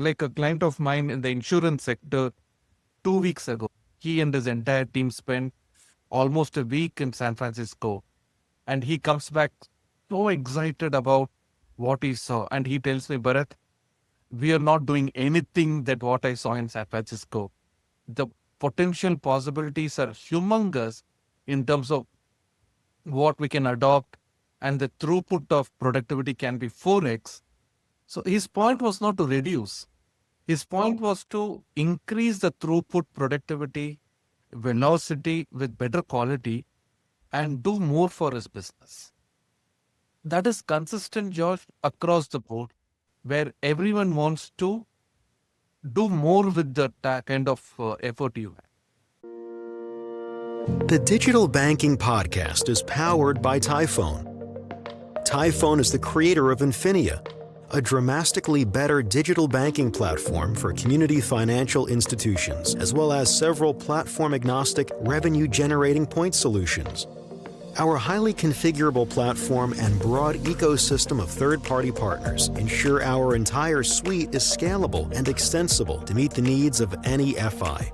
Like a client of mine in the insurance sector 2 weeks ago, he and his entire team spent almost a week in San Francisco. And he comes back so excited about what he saw. And he tells me, Bharat, we are not doing anything that what I saw in San Francisco. The potential possibilities are humongous in terms of what we can adopt, and the throughput of productivity can be 4x. So his point was not to reduce. His point was to increase the throughput, productivity, velocity with better quality and do more for his business. That is consistent, Josh, across the board, where everyone wants to do more with the kind of effort you have. The Digital Banking Podcast is powered by Tyfone. Tyfone is the creator of Infinia, a dramatically better digital banking platform for community financial institutions, as well as several platform-agnostic revenue-generating point solutions. Our highly configurable platform and broad ecosystem of third-party partners ensure our entire suite is scalable and extensible to meet the needs of any FI.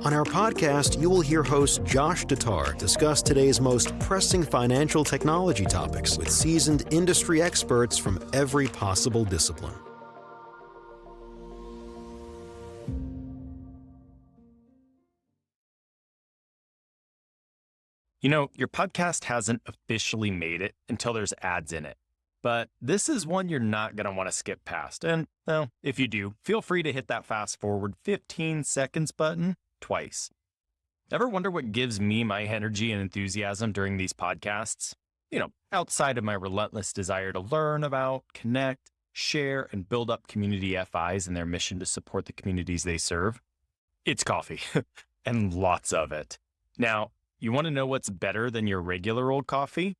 On our podcast, you will hear host Josh DeTar discuss today's most pressing financial technology topics with seasoned industry experts from every possible discipline. You know, your podcast hasn't officially made it until there's ads in it. But this is one you're not going to want to skip past. And, well, if you do, feel free to hit that fast forward 15 seconds button twice. Ever wonder what gives me my energy and enthusiasm during these podcasts? You know, outside of my relentless desire to learn about, connect, share, and build up community FIs and their mission to support the communities they serve? It's coffee, and lots of it. Now, you want to know what's better than your regular old coffee?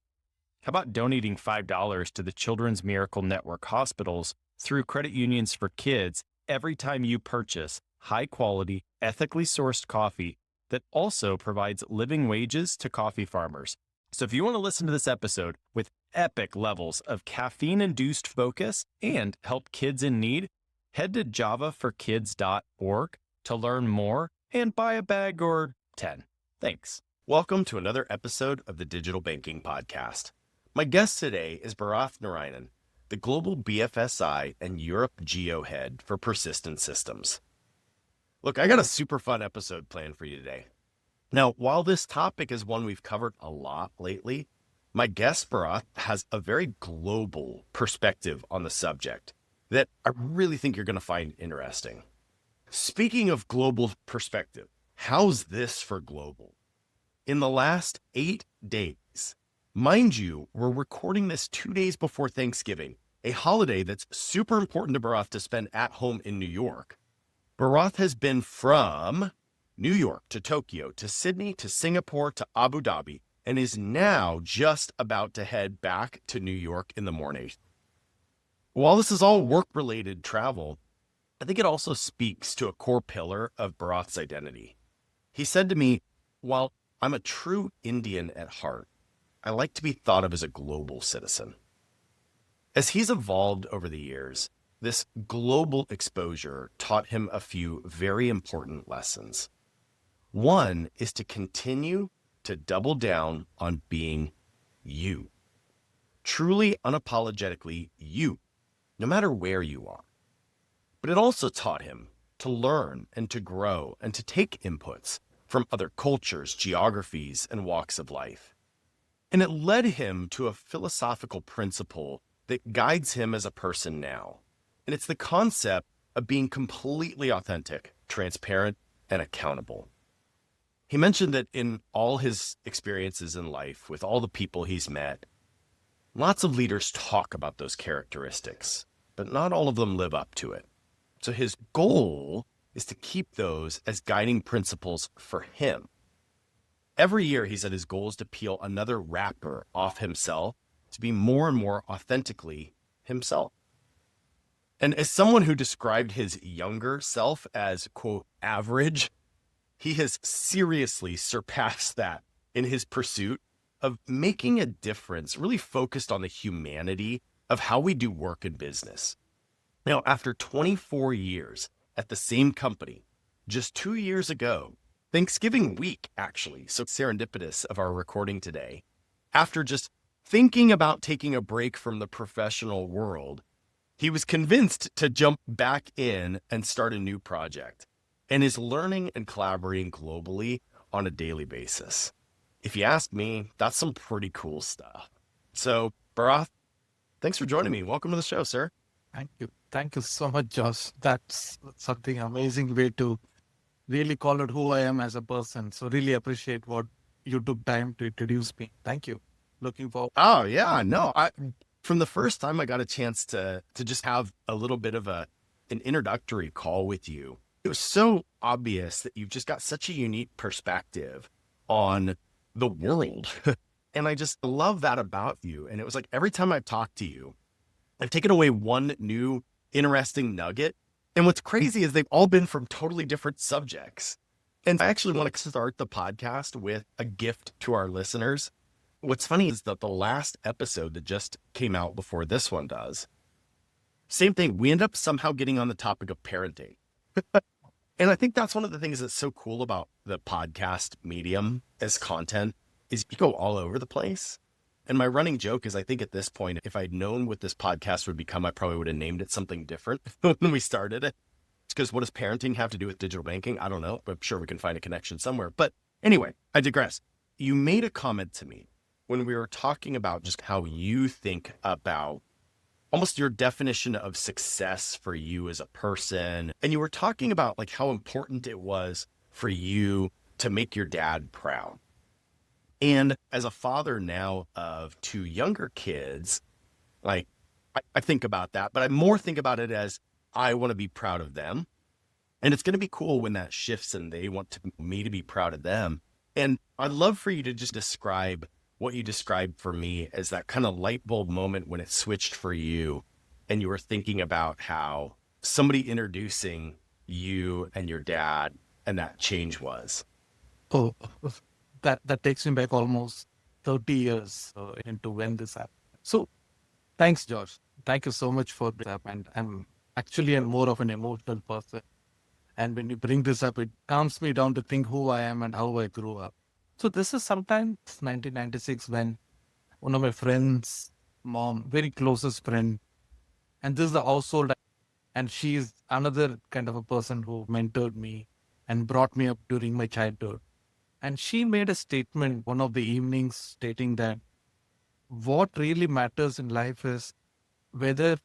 How about donating $5 to the Children's Miracle Network hospitals through Credit Unions for Kids every time you purchase high-quality, ethically sourced coffee that also provides living wages to coffee farmers. So if you want to listen to this episode with epic levels of caffeine-induced focus and help kids in need, head to javaforkids.org to learn more and buy a bag or 10. Thanks. Welcome to another episode of the Digital Banking Podcast. My guest today is Barath Narayanan, the Global BFSI and Europe Geo Head for Persistent Systems. Look, I got a super fun episode planned for you today. Now, while this topic is one we've covered a lot lately, my guest Barath has a very global perspective on the subject that I really think you're going to find interesting. Speaking of global perspective, how's this for global? In the last 8 days, mind you, we're recording this 2 days before Thanksgiving, a holiday that's super important to Barath to spend at home in New York. Barath has been from New York to Tokyo to Sydney to Singapore to Abu Dhabi and is now just about to head back to New York in the morning. While this is all work-related travel, I think it also speaks to a core pillar of Barath's identity. He said to me, while I'm a true Indian at heart, I like to be thought of as a global citizen. As he's evolved over the years, this global exposure taught him a few very important lessons. One is to continue to double down on being you. Truly, unapologetically you, no matter where you are. But it also taught him to learn and to grow and to take inputs from other cultures, geographies, and walks of life. And it led him to a philosophical principle that guides him as a person now. And it's the concept of being completely authentic, transparent, and accountable. He mentioned that in all his experiences in life, with all the people he's met, lots of leaders talk about those characteristics, but not all of them live up to it. So his goal is to keep those as guiding principles for him. Every year, he said his goal is to peel another wrapper off himself to be more and more authentically himself. And as someone who described his younger self as, quote, average, he has seriously surpassed that in his pursuit of making a difference, really focused on the humanity of how we do work in business. Now, after 24 years at the same company, just 2 years ago, Thanksgiving week, actually, so serendipitous of our recording today, after just thinking about taking a break from the professional world, he was convinced to jump back in and start a new project and is learning and collaborating globally on a daily basis. If you ask me, that's some pretty cool stuff. So, Barath, thanks for joining me. Welcome to the show, sir. Thank you. Thank you so much, Josh. That's something amazing way to really call it who I am as a person. So really appreciate what you took time to introduce me. Thank you. Looking forward. Oh yeah, no. From the first time I got a chance to just have a little bit of an introductory call with you, it was so obvious that you've just got such a unique perspective on the world. And I just love that about you. And it was like every time I've talked to you, I've taken away one new interesting nugget. And what's crazy is they've all been from totally different subjects. And I actually want to start the podcast with a gift to our listeners. What's funny is that the last episode that just came out before this one does, same thing. We end up somehow getting on the topic of parenting. And I think that's one of the things that's so cool about the podcast medium as content is you go all over the place. And my running joke is I think at this point, if I'd known what this podcast would become, I probably would have named it something different when we started it. It's because what does parenting have to do with digital banking? I don't know. I'm sure we can find a connection somewhere. But anyway, I digress. You made a comment to me when we were talking about just how you think about almost your definition of success for you as a person. And you were talking about like how important it was for you to make your dad proud. And as a father now of two younger kids, like I think about that, but I more think about it as I want to be proud of them. And it's going to be cool when that shifts and they want me to be proud of them. And I'd love for you to just describe what you described for me as that kind of light bulb moment when it switched for you and you were thinking about how somebody introducing you and your dad and that change was. Oh, that takes me back almost 30 years into when this happened. So thanks, Josh. Thank you so much for this up. And I'm actually more of an emotional person. And when you bring this up, it calms me down to think who I am and how I grew up. So this is sometime 1996 when one of my friends' mom, very closest friend, and this is the household, and she's another kind of a person who mentored me and brought me up during my childhood. And she made a statement one of the evenings stating that what really matters in life is whether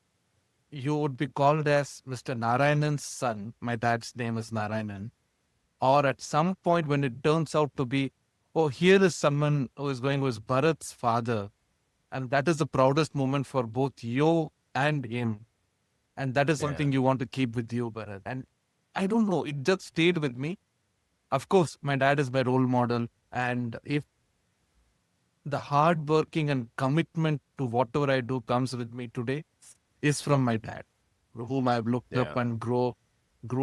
you would be called as Mr. Narayanan's son, my dad's name is Narayanan, or at some point when it turns out to be, oh, here is someone who is Bharath's father. And that is the proudest moment for both you and him. And that is something you want to keep with you, Barath. And I don't know, it just stayed with me. Of course, my dad is my role model. And if the hard working and commitment to whatever I do comes with me today is from my dad, whom I've looked up and grew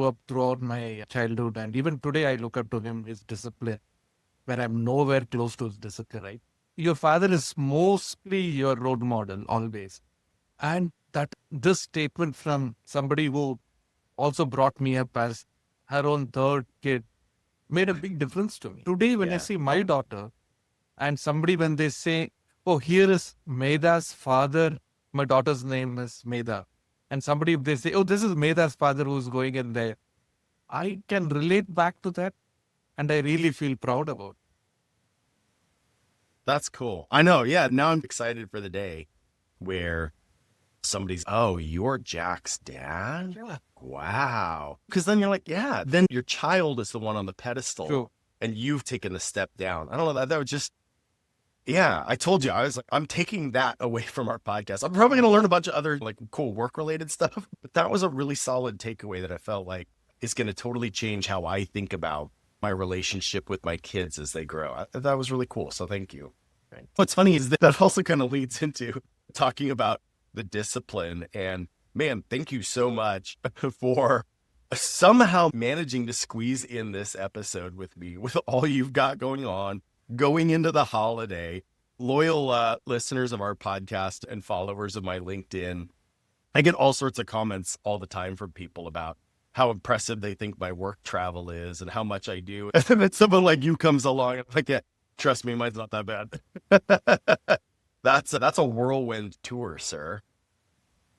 up throughout my childhood. And even today, I look up to him, his discipline, where I'm nowhere close to his discipline, right? Your father is mostly your role model, always. And that this statement from somebody who also brought me up as her own third kid made a big difference to me. Today, when I see my daughter and somebody, when they say, oh, here is Medha's father, my daughter's name is Medha. And somebody, if they say, oh, this is Medha's father who's going in there, I can relate back to that. And I really feel proud about it. That's cool. I know. Yeah. Now I'm excited for the day where somebody's, oh, you're Jack's dad? Yeah. Wow. Because then you're like, yeah, then your child is the one on the pedestal. True. And you've taken the step down. I don't know. That was just, yeah, I told you, I was like, I'm taking that away from our podcast. I'm probably going to learn a bunch of other like cool work related stuff. But that was a really solid takeaway that I felt like is going to totally change how I think about my relationship with my kids as they grow. That was really cool. So thank you. Right. What's funny is that also kind of leads into talking about the discipline. And man, thank you so much for somehow managing to squeeze in this episode with me, with all you've got going on, going into the holiday. Loyal listeners of our podcast and followers of my LinkedIn I get all sorts of comments all the time from people about how impressive they think my work travel is and how much I do. And then someone like you comes along and I'm like, yeah, trust me, mine's not that bad. That's a whirlwind tour, sir.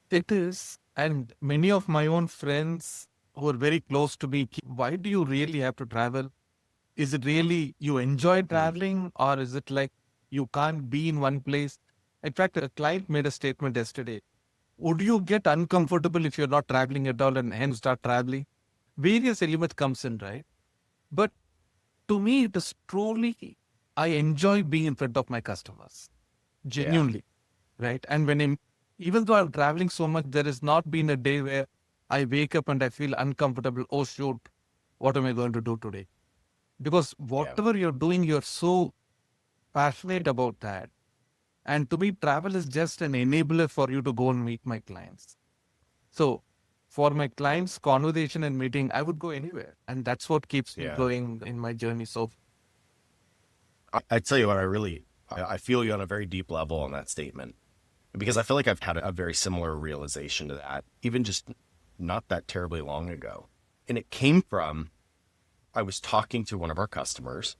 It is. And many of my own friends who are very close to me, why do you really have to travel? Is it really you enjoy traveling, or is it like you can't be in one place? In fact, a client made a statement yesterday. Would you get uncomfortable if you're not traveling at all and hence start traveling? Various elements comes in, right? But to me, it is truly, I enjoy being in front of my customers, Yeah. genuinely, right? And even though I'm traveling so much, there has not been a day where I wake up and I feel uncomfortable. Oh, shoot, what am I going to do today? Because Yeah. whatever you're doing, you're so passionate about that. And to me, travel is just an enabler for you to go and meet my clients. So for my clients' conversation and meeting, I would go anywhere. And that's what keeps me Yeah. going in my journey. So I tell you what, I feel you on a very deep level on that statement, because I feel like I've had a very similar realization to that, even just not that terribly long ago. And it came from, I was talking to one of our customers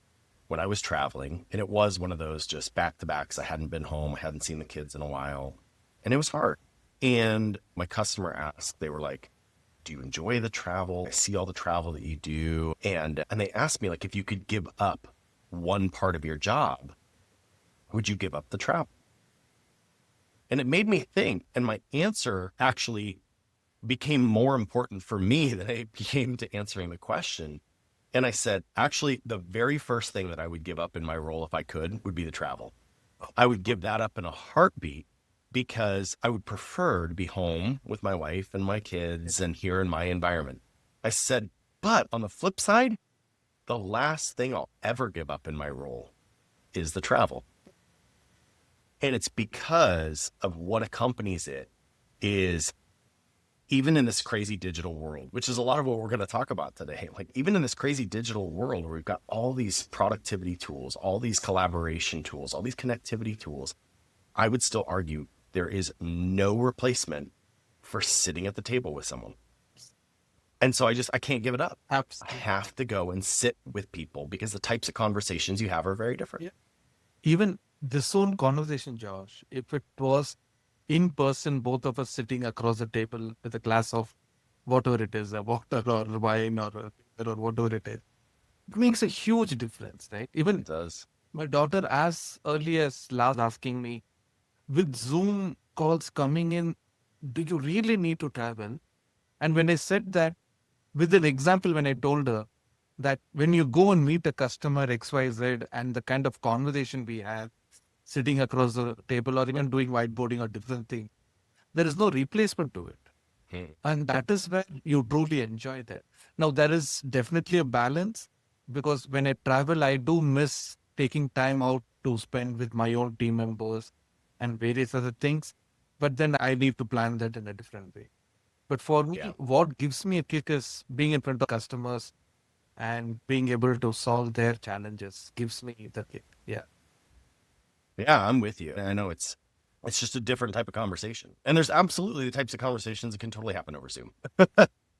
when I was traveling, and it was one of those just back to backs. I hadn't been home. I hadn't seen the kids in a while, and it was hard. And my customer asked, they were like, do you enjoy the travel? I see all the travel that you do. And they asked me, like, if you could give up one part of your job, would you give up the travel? And it made me think. And my answer actually became more important for me than it became to answering the question. And I said, actually, the very first thing that I would give up in my role, if I could, would be the travel. I would give that up in a heartbeat, because I would prefer to be home with my wife and my kids and here in my environment. I said, but on the flip side, the last thing I'll ever give up in my role is the travel. And it's because of what accompanies it is, even in this crazy digital world, which is a lot of what we're going to talk about today. Like, even in this crazy digital world where we've got all these productivity tools, all these collaboration tools, all these connectivity tools, I would still argue there is no replacement for sitting at the table with someone. And so I can't give it up. I have to go and sit with people, because the types of conversations you have are very different. yeah. Even this own conversation, Josh, if it was in person, both of us sitting across the table with a glass of whatever it is, a water or wine or whatever it is, it makes a huge difference, right? Even It does. my daughter, as early as last, asking me, with Zoom calls coming in, do you really need to travel? And when I said that, with an example, when I told her that when you go and meet a customer XYZ and the kind of conversation we have sitting across the table or even doing whiteboarding or different things, there is no replacement to it. And that is where you truly enjoy that. Now, there is definitely a balance, because when I travel, I do miss taking time out to spend with my own team members and various other things. But then I need to plan that in a different way. But for me, Yeah. what gives me a kick is being in front of customers and being able to solve their challenges gives me the kick. Yeah. Yeah, I'm with you. I know it's just a different type of conversation. And there's absolutely the types of conversations that can totally happen over Zoom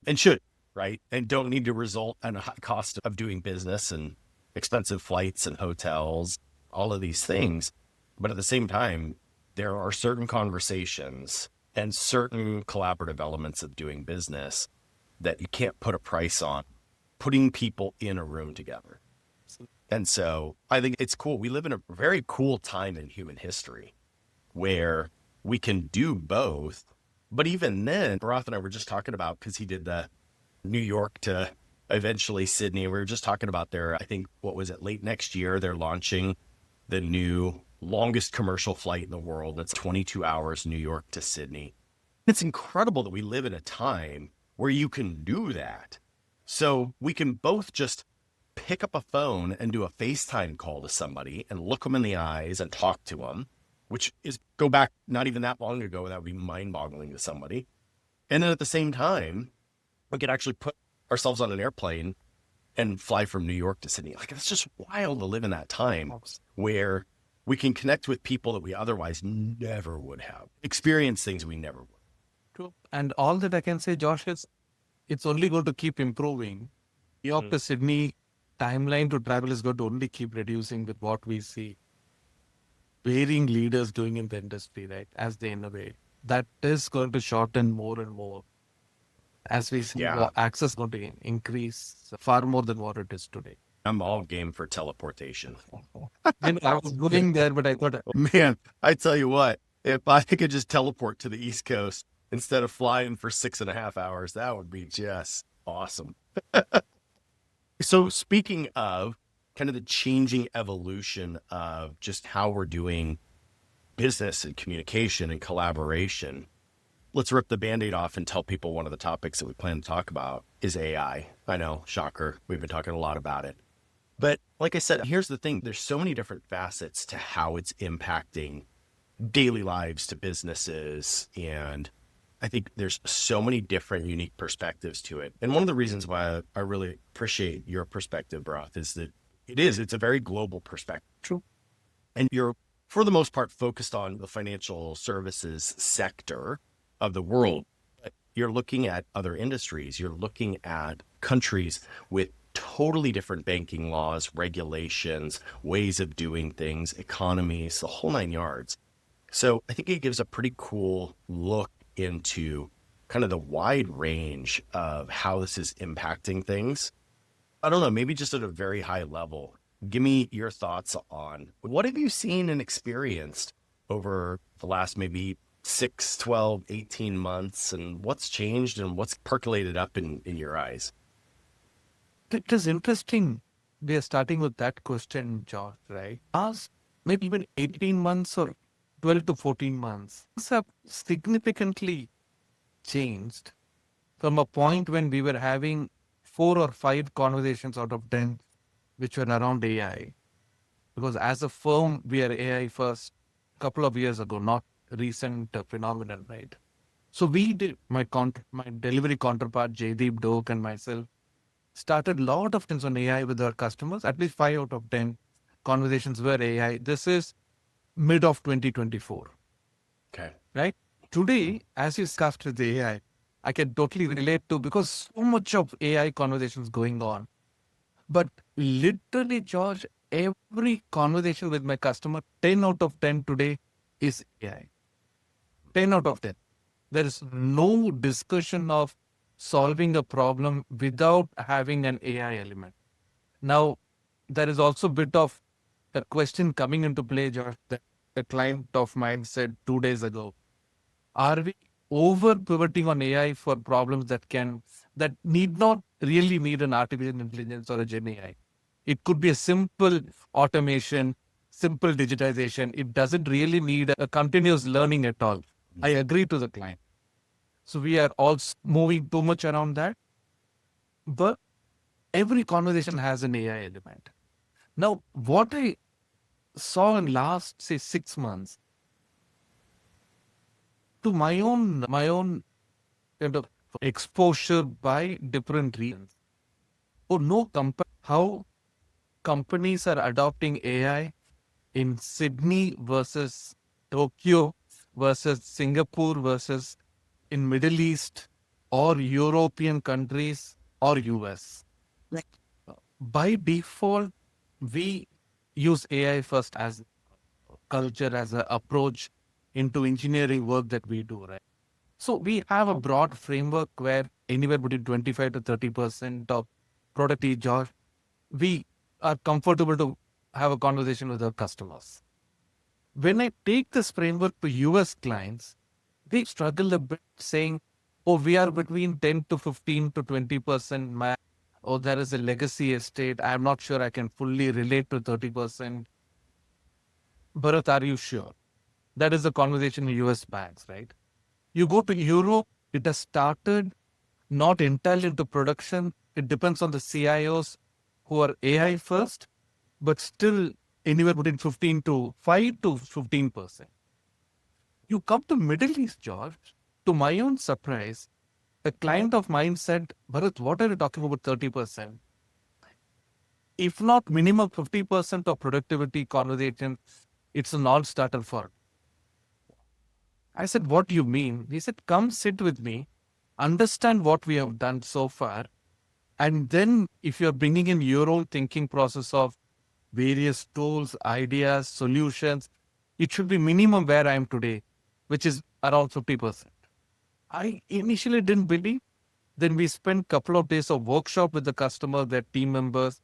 and should, right? And don't need to result in a high cost of doing business and expensive flights and hotels, all of these things. But at the same time, there are certain conversations and certain collaborative elements of doing business that you can't put a price on, putting people in a room together. And so I think it's cool. We live in a very cool time in human history where we can do both. But even then, Barath and I were just talking about, because he did the New York to eventually Sydney. We were just talking about their, I think, what was it, late next year, they're launching the new longest commercial flight in the world. That's 22 hours, New York to Sydney. It's incredible that we live in a time where you can do that. So we can both just pick up a phone and do a FaceTime call to somebody and look them in the eyes and talk to them, which is, go back not even that long ago, that would be mind-boggling to somebody. And then at the same time, we could actually put ourselves on an airplane and fly from New York to Sydney. Like, it's just wild to live in that time where we can connect with people that we otherwise never would have, experience things we never would. True. And all that I can say, Josh, is it's only going to keep improving. New York to Sydney timeline to travel is going to only keep reducing with what we see varying leaders doing in the industry, right? As they innovate, that is going to shorten more and more as we see Yeah. access going to increase far more than what it is today. I'm all game for teleportation. And I was going there, but I thought, Man, I tell you what, if I could just teleport to the East Coast instead of flying for 6.5 hours, that would be just awesome. So speaking of kind of the changing evolution of just how we're doing business and communication and collaboration, let's rip the Band-Aid off and tell people one of the topics that we plan to talk about is AI. I know, shocker. We've been talking a lot about it. But like I said, here's the thing. There's so many different facets to how it's impacting daily lives to businesses. And I think there's so many different unique perspectives to it. And one of the reasons why I really appreciate your perspective, Barath, is that it's a very global perspective. true. And you're, for the most part, focused on the financial services sector of the world. But you're looking at other industries. You're looking at countries with totally different banking laws, regulations, ways of doing things, economies, the whole nine yards. So I think it gives a pretty cool look into kind of the wide range of how this is impacting things. I don't know, maybe just at a very high level. Give me your thoughts on what have you seen and experienced over the last maybe 6, 12, 18 months, and what's changed and what's percolated up in your eyes? It is interesting. We are starting with that question, George, right? Last maybe even 18 months or 12 to 14 months, things have significantly changed from a point when we were having 4 or 5 conversations out of 10 which were around AI. Because as a firm, we are AI first a couple of years ago, not recent phenomenon, right? So we did, my delivery counterpart, Jaydeep Doak and myself, started a lot of things on AI with our customers. At least 5 out of 10 conversations were AI. This is mid of 2024, Okay. right? Today, as you discussed with the AI, I can totally relate to because so much of AI conversations going on. But literally, George, every conversation with my customer, 10 out of 10 today is AI. 10 out of 10. There is no discussion of solving a problem without having an AI element. Now, there is also a bit of a question coming into play, George, that a client of mine said 2 days ago. Are we over pivoting on AI for problems that need not really need an artificial intelligence or a Gen AI? It could be a simple automation, simple digitization. It doesn't really need a continuous learning at all. I agree to the client. So we are all moving too much around that. But every conversation has an AI element. Now, what I saw in last, say, 6 months, to my own kind of exposure by different regions. Oh, no, how companies are adopting AI in Sydney versus Tokyo versus Singapore versus in Middle East or European countries or US. Like by default, we use AI first as culture, as an approach into engineering work that we do, right? So we have a broad framework where anywhere between 25 to 30% of productivity job, we are comfortable to have a conversation with our customers. When I take this framework to US clients, they struggle a bit saying, oh, we are between 10 to 15 to 20%. Oh, there is a legacy estate. I'm not sure I can fully relate to 30%. Bharat, are you sure? That is the conversation in US banks, right? You go to Europe, it has started not entirely into production. It depends on the CIOs who are AI first, but still anywhere between 15 to 5 to 15%. You come to Middle East, George, to my own surprise, a client of mine said, Bharat, what are you talking about 30%? If not minimum 50% of productivity conversation, it's a non-starter for. I said, what do you mean? He said, come sit with me, understand what we have done so far. And then if you're bringing in your own thinking process of various tools, ideas, solutions, it should be minimum where I am today, which is around 50%. I initially didn't believe. Then we spent couple of days of workshop with the customer, their team members,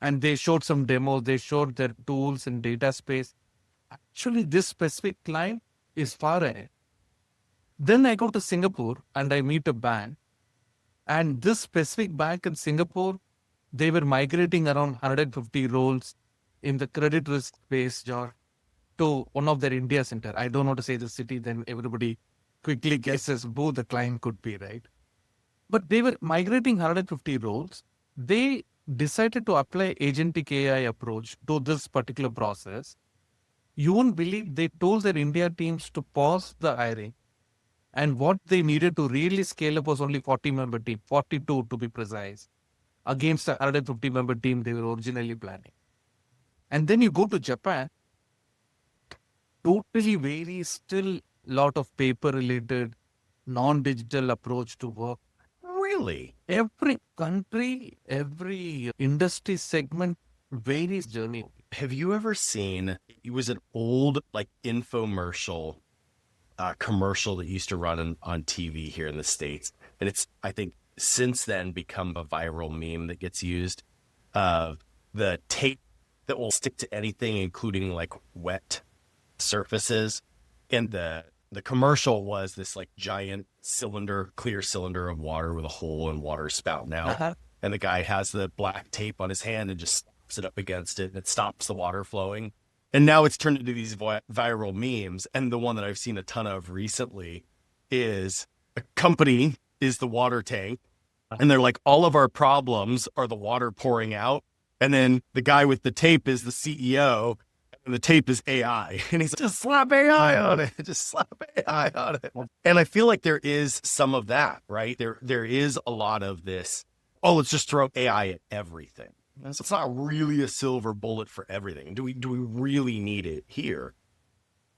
and they showed some demos. They showed their tools and data space. Actually, this specific client is far ahead. Then I go to Singapore and I meet a bank. And this specific bank in Singapore, they were migrating around 150 roles in the credit risk space, George, to one of their India center. I don't want to say the city, then everybody quickly guesses who the client could be, right? But they were migrating 150 roles. They decided to apply agentic AI approach to this particular process. You won't believe they told their India teams to pause the hiring. And what they needed to really scale up was only 40-member team, 42 to be precise, against the 150-member team they were originally planning. And then you go to Japan, totally very still lot of paper-related, non-digital approach to work. Really? Every country, every industry segment varies journey. Have you ever seen, it was an old like infomercial commercial that used to run on TV here in the States. And it's, I think, since then become a viral meme that gets used of the tape that will stick to anything, including like wet surfaces. And the commercial was this like giant cylinder, clear cylinder of water with a hole and water spouting out. Uh-huh. And the guy has the black tape on his hand and just slaps it up against it and it stops the water flowing. And now it's turned into these viral memes. And the one that I've seen a ton of recently is a company is the water tank. And they're like, all of our problems are the water pouring out. And then the guy with the tape is the CEO. And the tape is AI. And he's like, just slap AI on it. Just slap AI on it. And I feel like there is some of that, right? There is a lot of this, oh, let's just throw AI at everything. So it's not really a silver bullet for everything. Do we really need it here?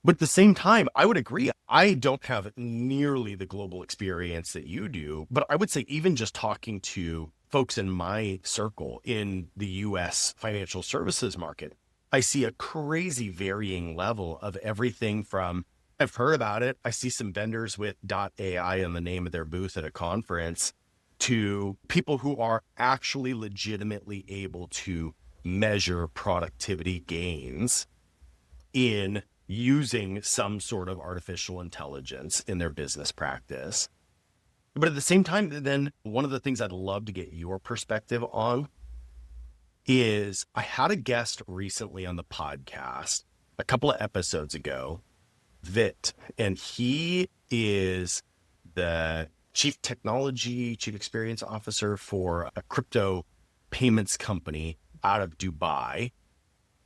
But at the same time, I would agree. I don't have nearly the global experience that you do. But I would say even just talking to folks in my circle in the US financial services market, I see a crazy varying level of everything from, I've heard about it. I see some vendors with .ai in the name of their booth at a conference, to people who are actually legitimately able to measure productivity gains in using some sort of artificial intelligence in their business practice. But at the same time, then one of the things I'd love to get your perspective on is I had a guest recently on the podcast a couple of episodes ago, Vit, and he is the chief experience officer for a crypto payments company out of Dubai.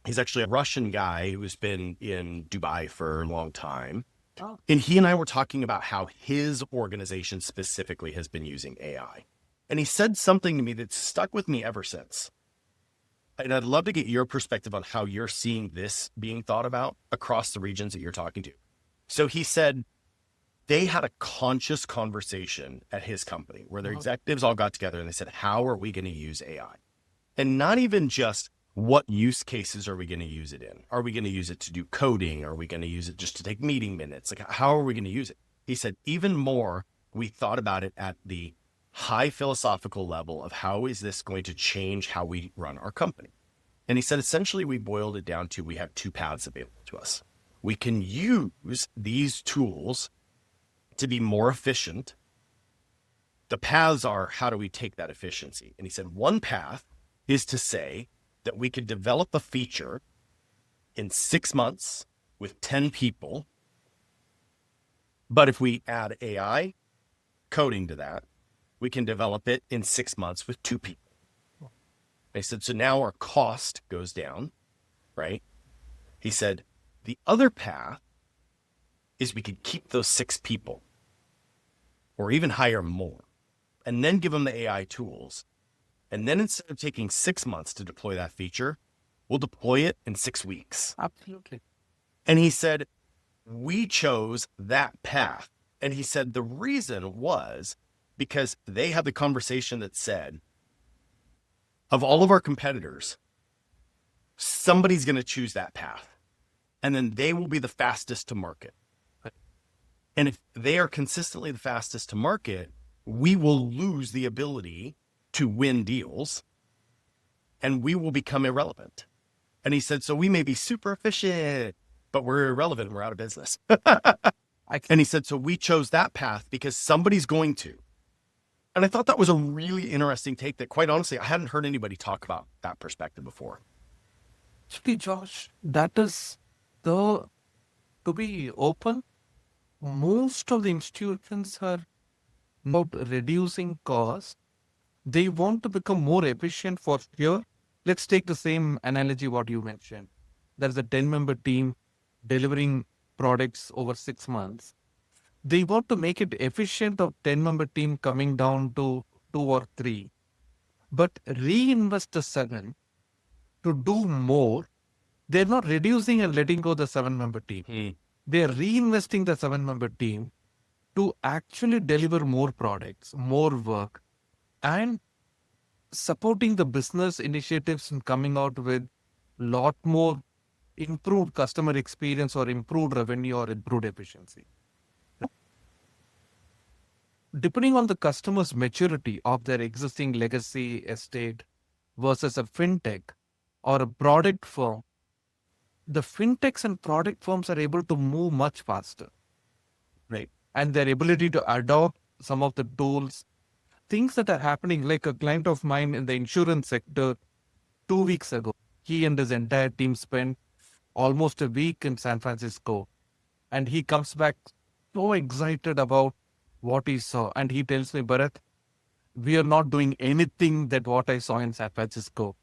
He's actually a Russian guy who's been in Dubai for a long time. Oh. And he and I were talking about how his organization specifically has been using AI. And he said something to me that's stuck with me ever since. And I'd love to get your perspective on how you're seeing this being thought about across the regions that you're talking to. So he said, they had a conscious conversation at his company where their executives all got together and they said, how are we going to use AI? And not even just what use cases are we going to use it in? Are we going to use it to do coding? Are we going to use it just to take meeting minutes? Like, how are we going to use it? He said, even more, we thought about it at the high philosophical level of how is this going to change how we run our company? And he said, essentially, we boiled it down to, we have two paths available to us. We can use these tools to be more efficient. The paths are, how do we take that efficiency? And he said, one path is to say that we could develop a feature in 6 months with 10 people. But if we add AI coding to that, we can develop it in 6 months with 2 people. He said, so now our cost goes down, right? He said, the other path is we could keep those 6 people or even hire more and then give them the AI tools. And then instead of taking 6 months to deploy that feature, we'll deploy it in 6 weeks. Absolutely. And he said, we chose that path. And he said the reason was because they had the conversation that said, of all of our competitors, somebody's going to choose that path. And then they will be the fastest to market. And if they are consistently the fastest to market, we will lose the ability to win deals and we will become irrelevant. And he said, so we may be super efficient, but we're irrelevant. We're out of business. And he said, so we chose that path because somebody's going to. And I thought that was a really interesting take that, quite honestly, I hadn't heard anybody talk about that perspective before. Actually, Josh, that is to be open, most of the institutions are about reducing costs. They want to become more efficient for sure. Let's take the same analogy what you mentioned. There's a 10-member team delivering products over 6 months. They want to make it efficient of 10-member team coming down to 2 or 3, but reinvest the 7 to do more. They're not reducing and letting go the 7-member team. They're reinvesting the 7-member team to actually deliver more products, more work, and supporting the business initiatives and coming out with lot more improved customer experience or improved revenue or improved efficiency. Depending on the customer's maturity of their existing legacy estate versus a fintech or a product firm, the fintechs and product firms are able to move much faster, right? And their ability to adopt some of the tools, things that are happening, like a client of mine in the insurance sector 2 weeks ago, he and his entire team spent almost a week in San Francisco. And he comes back so excited about what he saw. And he tells me, Barath, we are not doing anything that what I saw in San Francisco.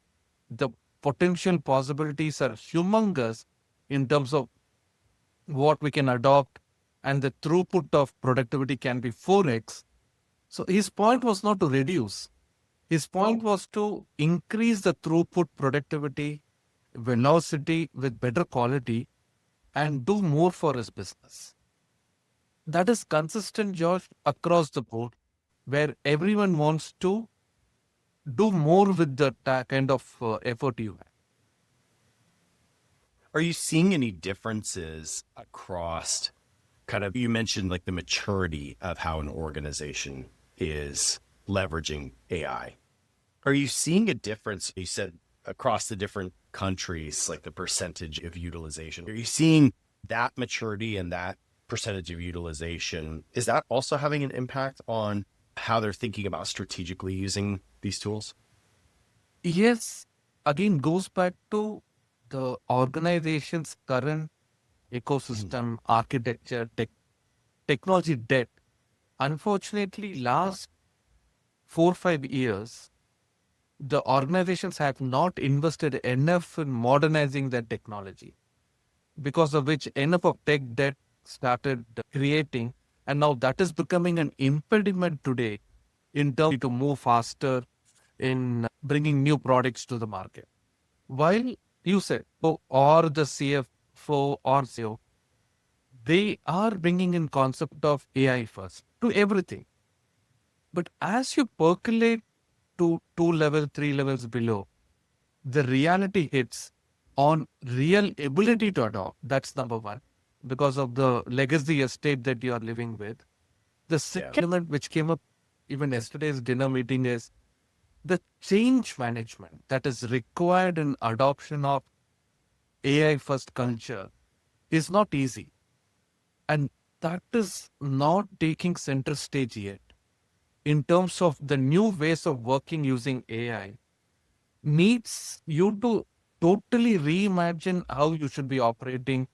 The potential possibilities are humongous in terms of what we can adopt, and the throughput of productivity can be 4x. So his point was not to reduce. His point was to increase the throughput, productivity, velocity with better quality and do more for his business. That is consistent, Josh, across the board, where everyone wants to do more with the kind of effort you have. Are you seeing any differences across you mentioned like the maturity of how an organization is leveraging AI. Are you seeing a difference? You said across the different countries, like the percentage of utilization. Are you seeing that maturity and that percentage of utilization? Is that also having an impact on how they're thinking about strategically using these tools? Yes, again, goes back to the organization's current ecosystem, architecture, technology debt. Unfortunately, last 4-5 years, the organizations have not invested enough in modernizing their technology, because of which enough of tech debt started creating. And now that is becoming an impediment today in terms to move faster in bringing new products to the market. While you said, or the CFO or CEO, they are bringing in concept of AI first to everything. But as you percolate to 2 levels, 3 levels below, the reality hits on real ability to adopt. That's number one, because of the legacy estate that you are living with. The second element which came up even yesterday's dinner meeting is the change management that is required in adoption of AI first culture is not easy. And that is not taking center stage yet. In terms of the new ways of working using AI, needs you to totally reimagine how you should be operating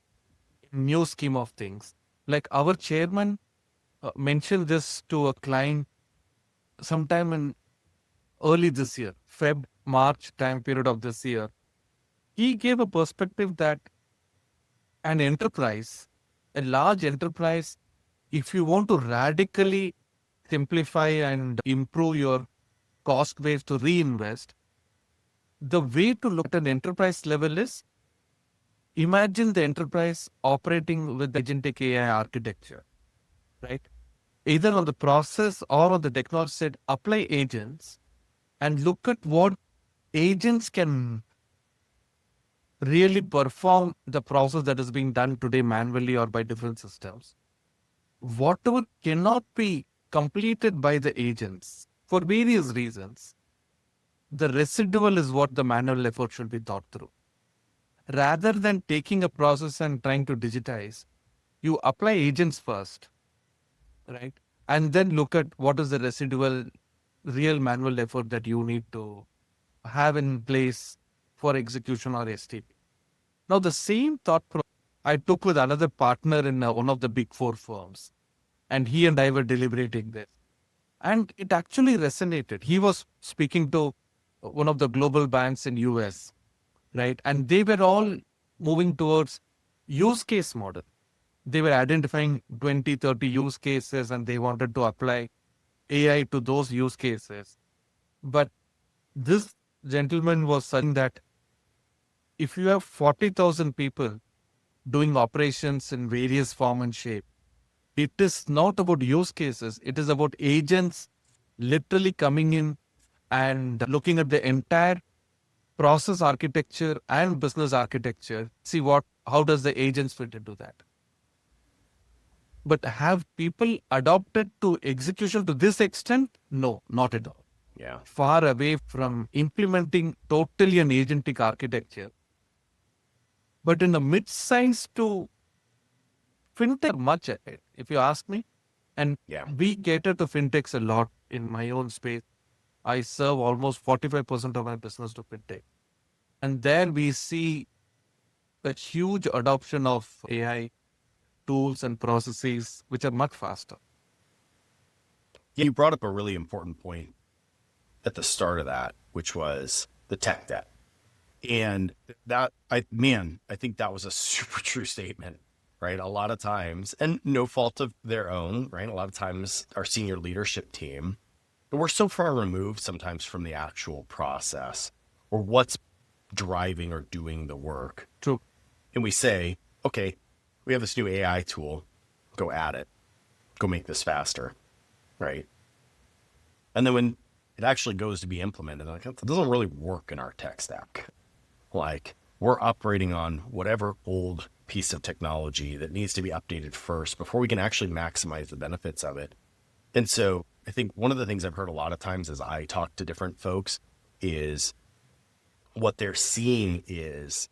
in new scheme of things. Like our chairman mentioned this to a client sometime in early this year, March time period of this year. He gave a perspective that an enterprise, a large enterprise, if you want to radically simplify and improve your cost base to reinvest, the way to look at an enterprise level is Imagine the enterprise operating with the agentic AI architecture, right? Either on the process or on the technology side, apply agents and look at what agents can really perform the process that is being done today manually or by different systems. Whatever cannot be completed by the agents for various reasons, the residual is what the manual effort should be thought through. Rather than taking a process and trying to digitize, you apply agents first, right? And then look at what is the residual real manual effort that you need to have in place for execution or STP. Now, the same thought I took with another partner in one of the big four firms, and he and I were deliberating this. And it actually resonated. He was speaking to one of the global banks in US, right? And they were all moving towards use case model. They were identifying 20, 30 use cases and they wanted to apply AI to those use cases. But this gentleman was saying that if you have 40,000 people doing operations in various form and shape, it is not about use cases. It is about agents literally coming in and looking at the entire process architecture and business architecture. See how does the agents fit into that? But have people adopted to execution to this extent? No, not at all. Yeah. Far away from implementing totally an agentic architecture. But in the mid-size to fintech, much ahead, if you ask me. And we cater to fintechs a lot in my own space. I serve almost 45% of my business to fintech. And there we see a huge adoption of AI tools and processes which are much faster. Yeah, you brought up a really important point at the start of that, which was the tech debt. And I think that was a super true statement, right? A lot of times, and no fault of their own, right? A lot of times our senior leadership team, we're so far removed sometimes from the actual process or what's driving or doing the work. True. And we say, okay, we have this new AI tool, go at it, go make this faster, right? And then when it actually goes to be implemented, like, it doesn't really work in our tech stack. Like, we're operating on whatever old piece of technology that needs to be updated first before we can actually maximize the benefits of it. And so I think one of the things I've heard a lot of times as I talk to different folks is what they're seeing is,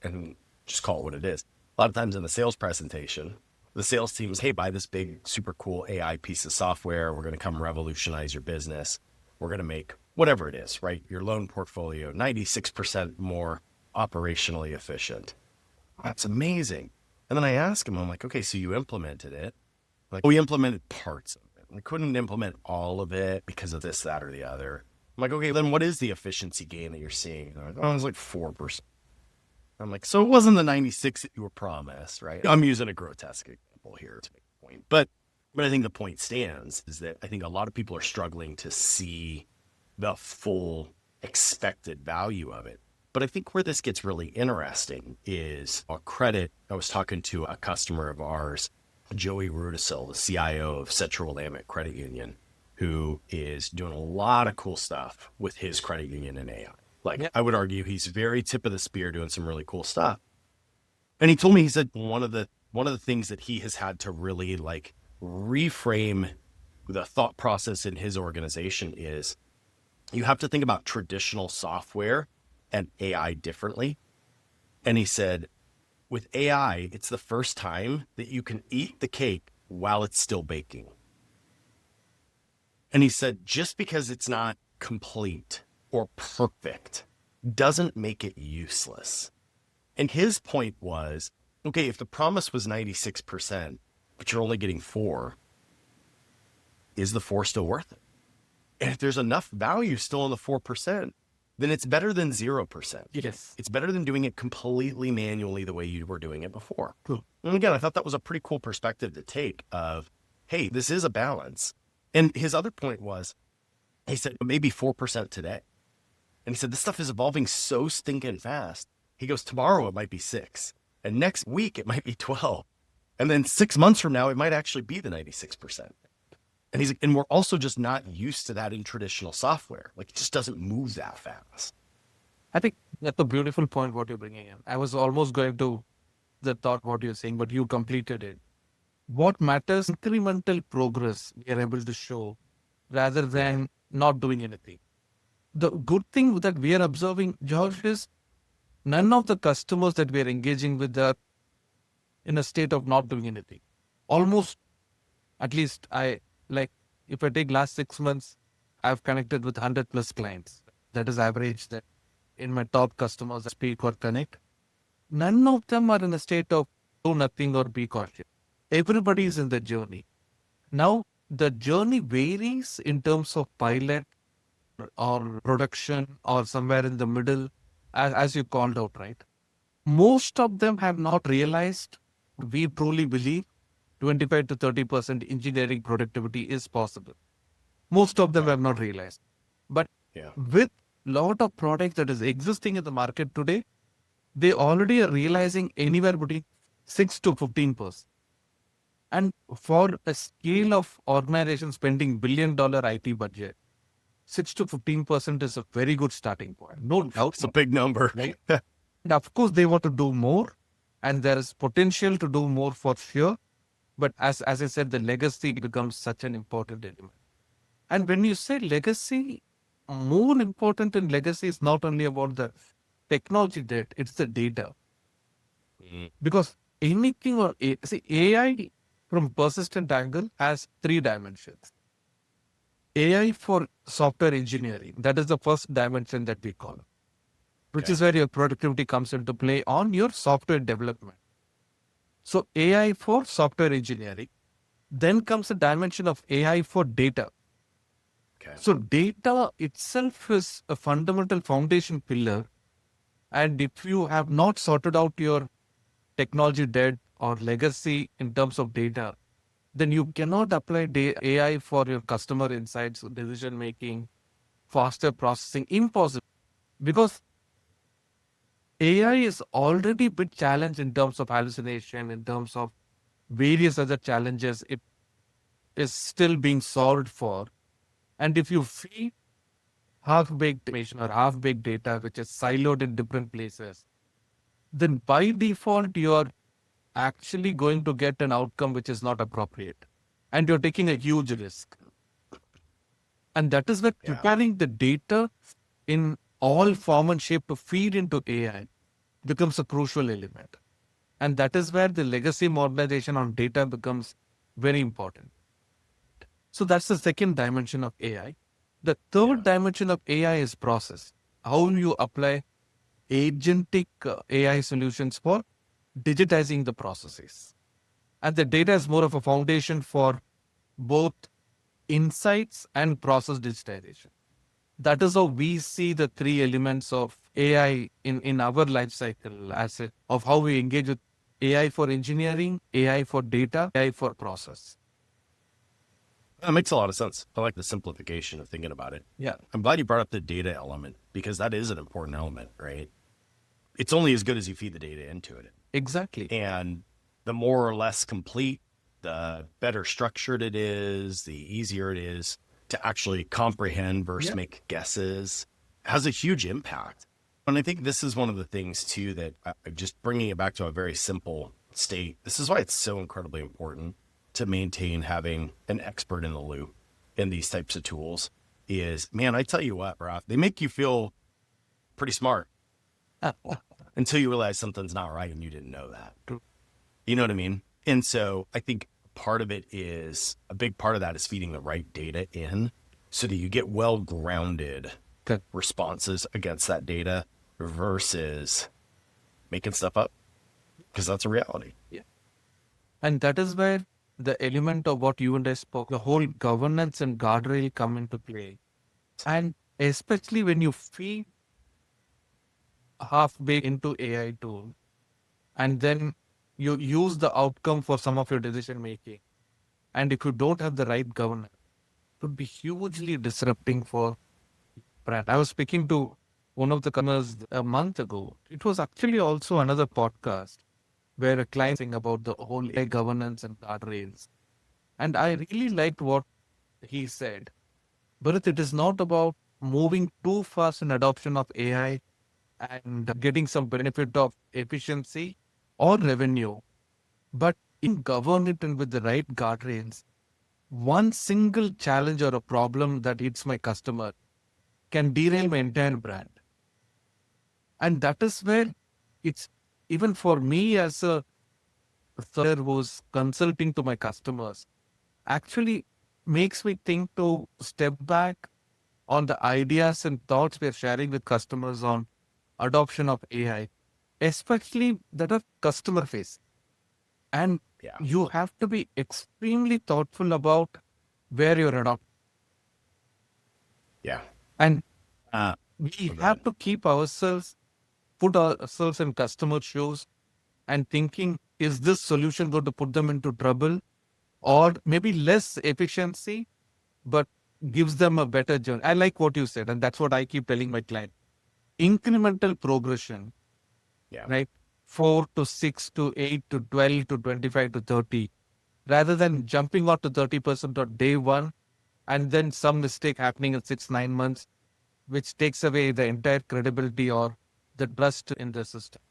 and just call it what it is. A lot of times in the sales presentation, the sales team is, hey, buy this big, super cool AI piece of software. We're going to come revolutionize your business. We're going to make whatever it is, right? Your loan portfolio, 96% more operationally efficient. That's amazing. And then I ask them, I'm like, okay, so you implemented it. Like, we implemented parts of it. We couldn't implement all of it because of this, that, or the other. I'm like, okay, then what is the efficiency gain that you're seeing? And like, oh, it's like 4%. I'm like, so it wasn't the 96 that you were promised, right? I'm using a grotesque example here to make a point. But I think the point stands is that I think a lot of people are struggling to see the full expected value of it. But I think where this gets really interesting is a credit. I was talking to a customer of ours, Joey Rudisil, the CIO of Central Willamette Credit Union, who is doing a lot of cool stuff with his credit union and AI. Like, I would argue he's very tip of the spear doing some really cool stuff. And he told me, he said one of the things that he has had to really like reframe the thought process in his organization is you have to think about traditional software and AI differently. And he said, with AI, it's the first time that you can eat the cake while it's still baking. And he said, just because it's not complete or perfect doesn't make it useless. And his point was, okay, if the promise was 96%, but you're only getting 4%, is the 4% still worth it? And if there's enough value still in the 4%, then it's better than 0%. Yes. It's better than doing it completely manually the way you were doing it before. Cool. And again, I thought that was a pretty cool perspective to take of, hey, this is a balance. And his other point was, he said, maybe 4% today. And he said, this stuff is evolving so stinking fast. He goes, tomorrow it might be 6. And next week, it might be 12. And then 6 months from now, it might actually be the 96%. And he's like, and we're also just not used to that in traditional software. Like, it just doesn't move that fast. I think that's a beautiful point what you're bringing in. I was almost going to the thought what you're saying, but you completed it. What matters, incremental progress we are able to show rather than not doing anything. The good thing that we are observing, Josh, is none of the customers that we are engaging with are in a state of not doing anything. Almost, at least if I take last 6 months, I've connected with 100 plus clients. That is average that in my top customers I speak or connect. None of them are in a state of do nothing or be cautious. Everybody is in the journey. Now, the journey varies in terms of pilot or production or somewhere in the middle, as you called out, right? Most of them have not realized, we truly believe 25 to 30% engineering productivity is possible. Most of them have not realized. But with lot of products that is existing in the market today, they already are realizing anywhere between 6 to 15%. And for a scale of organization spending $1 billion IT budget, 6 to 15% is a very good starting point. No doubt. It's a big number. Right? And of course, they want to do more, and there is potential to do more for sure. But as I said, the legacy becomes such an important element. And when you say legacy, more important in legacy is not only about the technology debt, it's the data. Because anything AI from persistent angle has 3 dimensions. AI for software engineering, that is the first dimension that we call, which is where your productivity comes into play on your software development. So AI for software engineering. Then comes the dimension of AI for data. So data itself is a fundamental foundation pillar. And if you have not sorted out your technology debt or legacy in terms of data, then you cannot apply AI for your customer insights, decision making, faster processing. Impossible. Because AI is already a bit challenged in terms of hallucination, in terms of various other challenges it is still being solved for. And if you feed half-baked information or half-baked data, which is siloed in different places, then by default, you're actually going to get an outcome which is not appropriate. And you're taking a huge risk. And that is where preparing the data in all form and shape to feed into AI becomes a crucial element. And that is where the legacy modernization on data becomes very important. So that's the second dimension of AI. The third dimension of AI is process. How you apply agentic AI solutions for digitizing the processes. And the data is more of a foundation for both insights and process digitization. That is how we see the 3 elements of AI in our life cycle of how we engage with AI for engineering, AI for data, AI for process. That makes a lot of sense. I like the simplification of thinking about it. Yeah. I'm glad you brought up the data element because that is an important element, right? It's only as good as you feed the data into it. Exactly. And the more or less complete, the better structured it is, the easier it is to actually comprehend versus make guesses. It has a huge impact. And I think this is one of the things too that just bringing it back to a very simple state. This is why it's so incredibly important to maintain having an expert in the loop in these types of tools is, man, I tell you what, Barath, they make you feel pretty smart until you realize something's not right and you didn't know that. You know what I mean? And so I think a big part of that is feeding the right data in so that you get well-grounded responses against that data versus making stuff up, because that's a reality. Yeah. And that is where the element of what you and I spoke, the whole governance and guardrail come into play. And especially when you feed halfway into AI tool, and then you use the outcome for some of your decision making. And if you don't have the right governance, it would be hugely disrupting for brand. I was speaking to one of the customers a month ago. It was actually also another podcast. where a client saying about the whole AI governance and guardrails. And I really liked what he said. But it is not about moving too fast in adoption of AI and getting some benefit of efficiency or revenue, but in govern it and with the right guardrails. One single challenge or a problem that hits my customer can derail my entire brand. And that is where it's even for me as a seller who's consulting to my customers, actually makes me think to step back on the ideas and thoughts we're sharing with customers on adoption of AI, especially that are customer facing. And Yeah. you have to be extremely thoughtful about where you're adopting. Yeah. And Uh, we go have ahead. to keep ourselves, put ourselves in customer shoes and thinking, is this solution going to put them into trouble or maybe less efficiency, but gives them a better journey? I like what you said, and that's what I keep telling my client. Incremental progression, Yeah. right? 4 to 6 to 8 to 12 to 25 to 30, rather than jumping out to 30% on day one and then some mistake happening in 6, 9 months, which takes away the entire credibility or the trust in the system.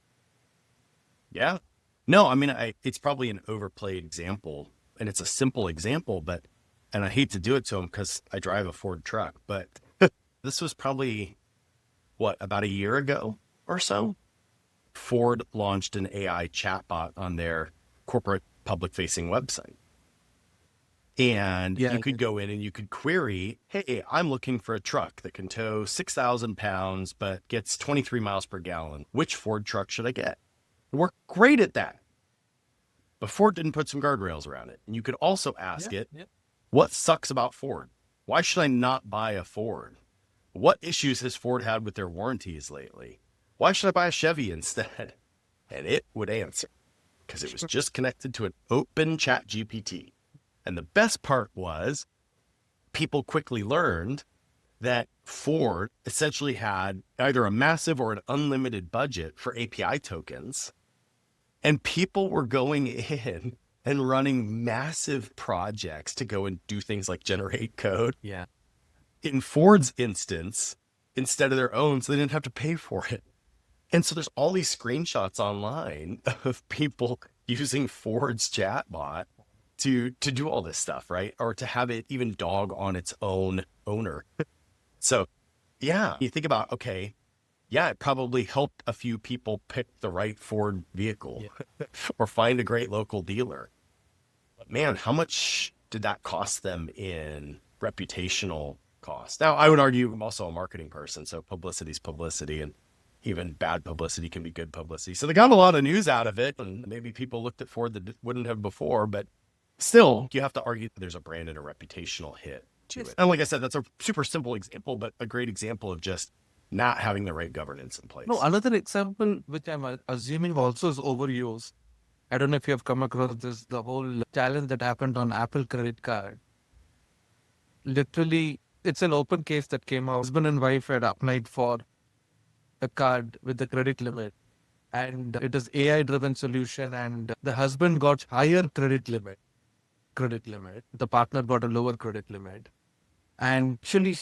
Yeah. No, I mean, it's probably an overplayed example and it's a simple example, and I hate to do it to him because I drive a Ford truck, but this was probably about a year ago or so. Ford launched an AI chatbot on their corporate public facing website. And Yeah. you could go in and you could query, hey, I'm looking for a truck that can tow 6,000 pounds, but gets 23 miles per gallon. Which Ford truck should I get? We're great at that. But Ford didn't put some guardrails around it. And you could also ask it, what sucks about Ford? Why should I not buy a Ford? What issues has Ford had with their warranties lately? Why should I buy a Chevy instead? And it would answer because it was just connected to an open chat GPT. And the best part was people quickly learned that Ford essentially had either a massive or an unlimited budget for API tokens. And people were going in and running massive projects to go and do things like generate code. Yeah. In Ford's instance, instead of their own, so they didn't have to pay for it. And so there's all these screenshots online of people using Ford's chatbot to do all this stuff, right? Or to have it even dog on its own owner. So yeah, you think about, okay, yeah, it probably helped a few people pick the right Ford vehicle or find a great local dealer. But man, how much did that cost them in reputational cost? Now, I would argue I'm also a marketing person, so publicity is publicity, and even bad publicity can be good publicity. So they got a lot of news out of it, and maybe people looked at Ford that wouldn't have before, but still, you have to argue that there's a brand and a reputational hit to it. And like I said, that's a super simple example, but a great example of just not having the right governance in place. No, another example, which I'm assuming also is overused. I don't know if you have come across this, the whole challenge that happened on Apple credit card. Literally, it's an open case that came out. Husband and wife had applied for a card with the credit limit. And it is AI driven solution. And the husband got higher credit limit. The partner got a lower credit limit. And actually,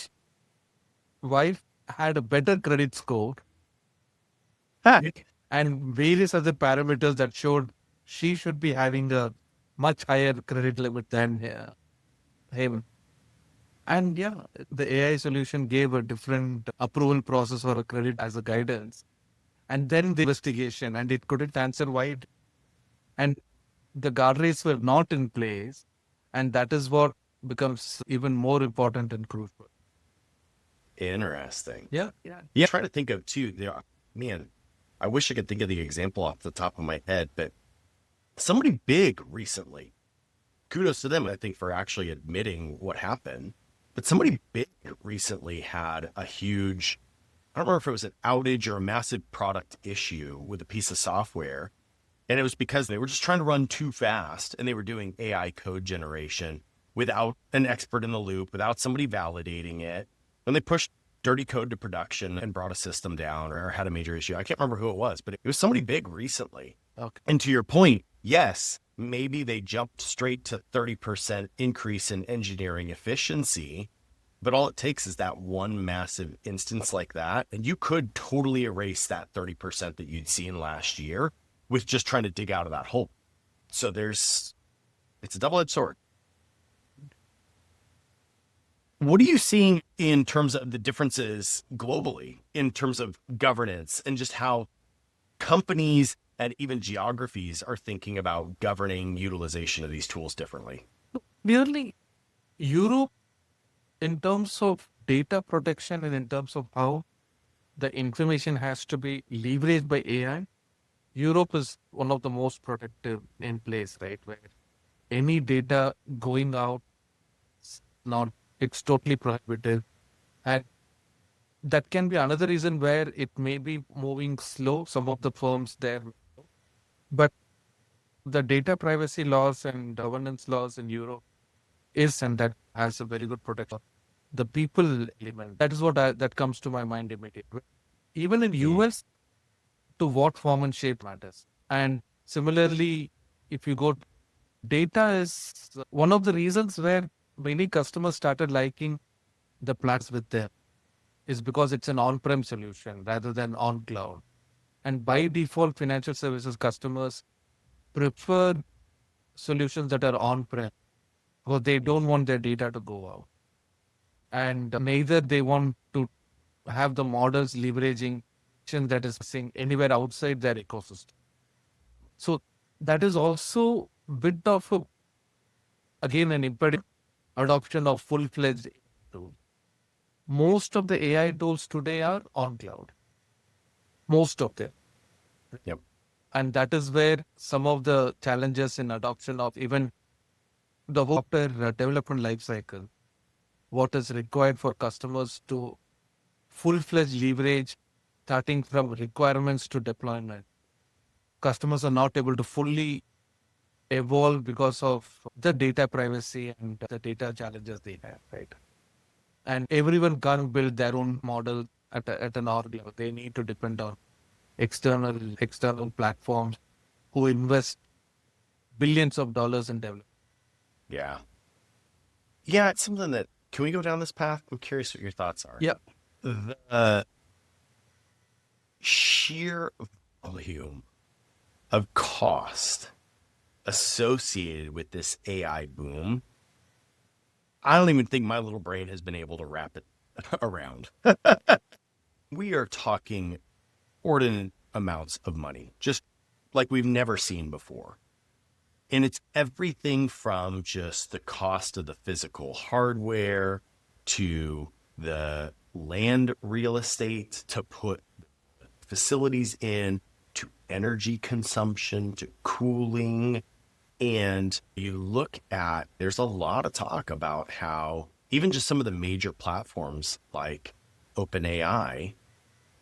wife had a better credit score and various other parameters that showed she should be having a much higher credit limit than him. And yeah, the AI solution gave a different approval process for a credit as a guidance. And then the investigation, and it couldn't answer why. And the guardrails were not in place. And that is what becomes even more important and crucial. Interesting. Yeah. Try to think of too. Man, I wish I could think of the example off the top of my head, but somebody big recently, kudos to them, I think, for actually admitting what happened. But somebody big recently had a huge, I don't remember if it was an outage or a massive product issue with a piece of software. And it was because they were just trying to run too fast and they were doing AI code generation without an expert in the loop, without somebody validating it. When they pushed dirty code to production and brought a system down or had a major issue, I can't remember who it was, but it was somebody big recently. Okay. And to your point, yes, maybe they jumped straight to 30% increase in engineering efficiency, but all it takes is that one massive instance like that. And you could totally erase that 30% that you'd seen last year with just trying to dig out of that hole. So it's a double-edged sword. What are you seeing in terms of the differences globally in terms of governance and just how companies and even geographies are thinking about governing utilization of these tools differently? Clearly, Europe, in terms of data protection and in terms of how the information has to be leveraged by AI, Europe is one of the most protective in place, right? Where any data going out, not it's totally prohibited, and that can be another reason where it may be moving slow. Some of the firms there, but the data privacy laws and governance laws in Europe and that has a very good protection. The people element, that is what that comes to my mind immediately. Even in US, to what form and shape matters. And similarly, if you go, data is one of the reasons where many customers started liking the plans with them is because it's an on-prem solution rather than on cloud. And by default, financial services customers prefer solutions that are on-prem because they don't want their data to go out. And neither they want to have the models leveraging that is saying anywhere outside their ecosystem. So that is also bit of again an impediment adoption of full-fledged tools. Most of the AI tools today are on cloud. Most of them. Yep. And that is where some of the challenges in adoption of even the software development lifecycle, what is required for customers to full-fledged leverage, starting from requirements to deployment. Customers are not able to fully evolve because of the data privacy and the data challenges they have, right? And everyone can't build their own model at an org level. They need to depend on external platforms who invest billions of dollars in development. Yeah. Yeah, it's something that, can we go down this path? I'm curious what your thoughts are. Yeah. The sheer volume of cost associated with this AI boom, I don't even think my little brain has been able to wrap it around. We are talking inordinate amounts of money, just like we've never seen before. And it's everything from just the cost of the physical hardware to the land real estate to put facilities in, to energy consumption, to cooling. And you look at, there's a lot of talk about how even just some of the major platforms like OpenAI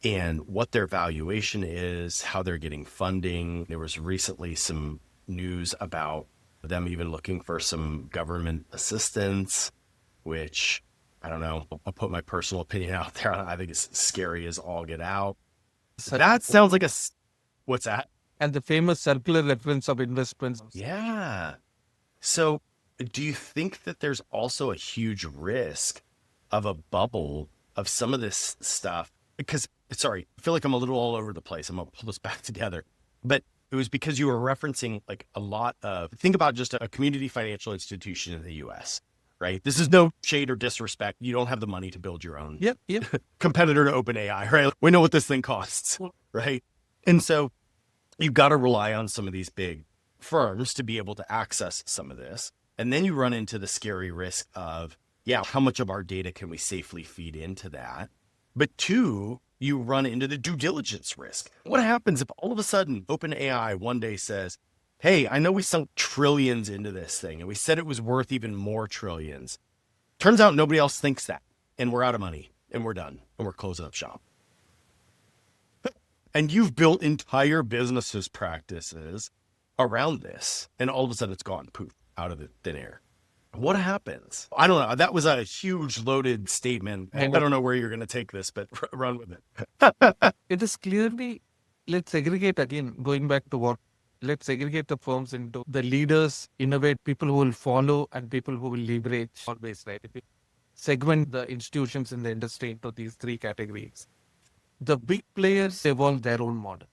and what their valuation is, how they're getting funding. There was recently some news about them even looking for some government assistance, which I don't know. I'll put my personal opinion out there. I think it's scary as all get out. So that sounds like what's that? And the famous circular reference of investments. Yeah. So do you think that there's also a huge risk of a bubble of some of this stuff? Because, sorry, I feel like I'm a little all over the place. I'm going to pull this back together. But it was because you were referencing like a lot of, think about just a community financial institution in the US, right? This is no shade or disrespect. You don't have the money to build your own Yep. competitor to OpenAI, right? We know what this thing costs, right? And so you've got to rely on some of these big firms to be able to access some of this. And then you run into the scary risk of, yeah, how much of our data can we safely feed into that? But two, you run into the due diligence risk. What happens if all of a sudden OpenAI one day says, hey, I know we sunk trillions into this thing and we said it was worth even more trillions. Turns out nobody else thinks that. And we're out of money and we're done and we're closing up shop. And you've built entire businesses practices around this. And all of a sudden it's gone poof out of the thin air. What happens? I don't know. That was a huge loaded statement. I don't know where you're going to take this, but run with it. It is clearly, let's segregate again, going back to what let's segregate the firms into the leaders, innovate, people who will follow, and people who will leverage always, right? If we segment the institutions in the industry into these three categories, the big players evolve their own model.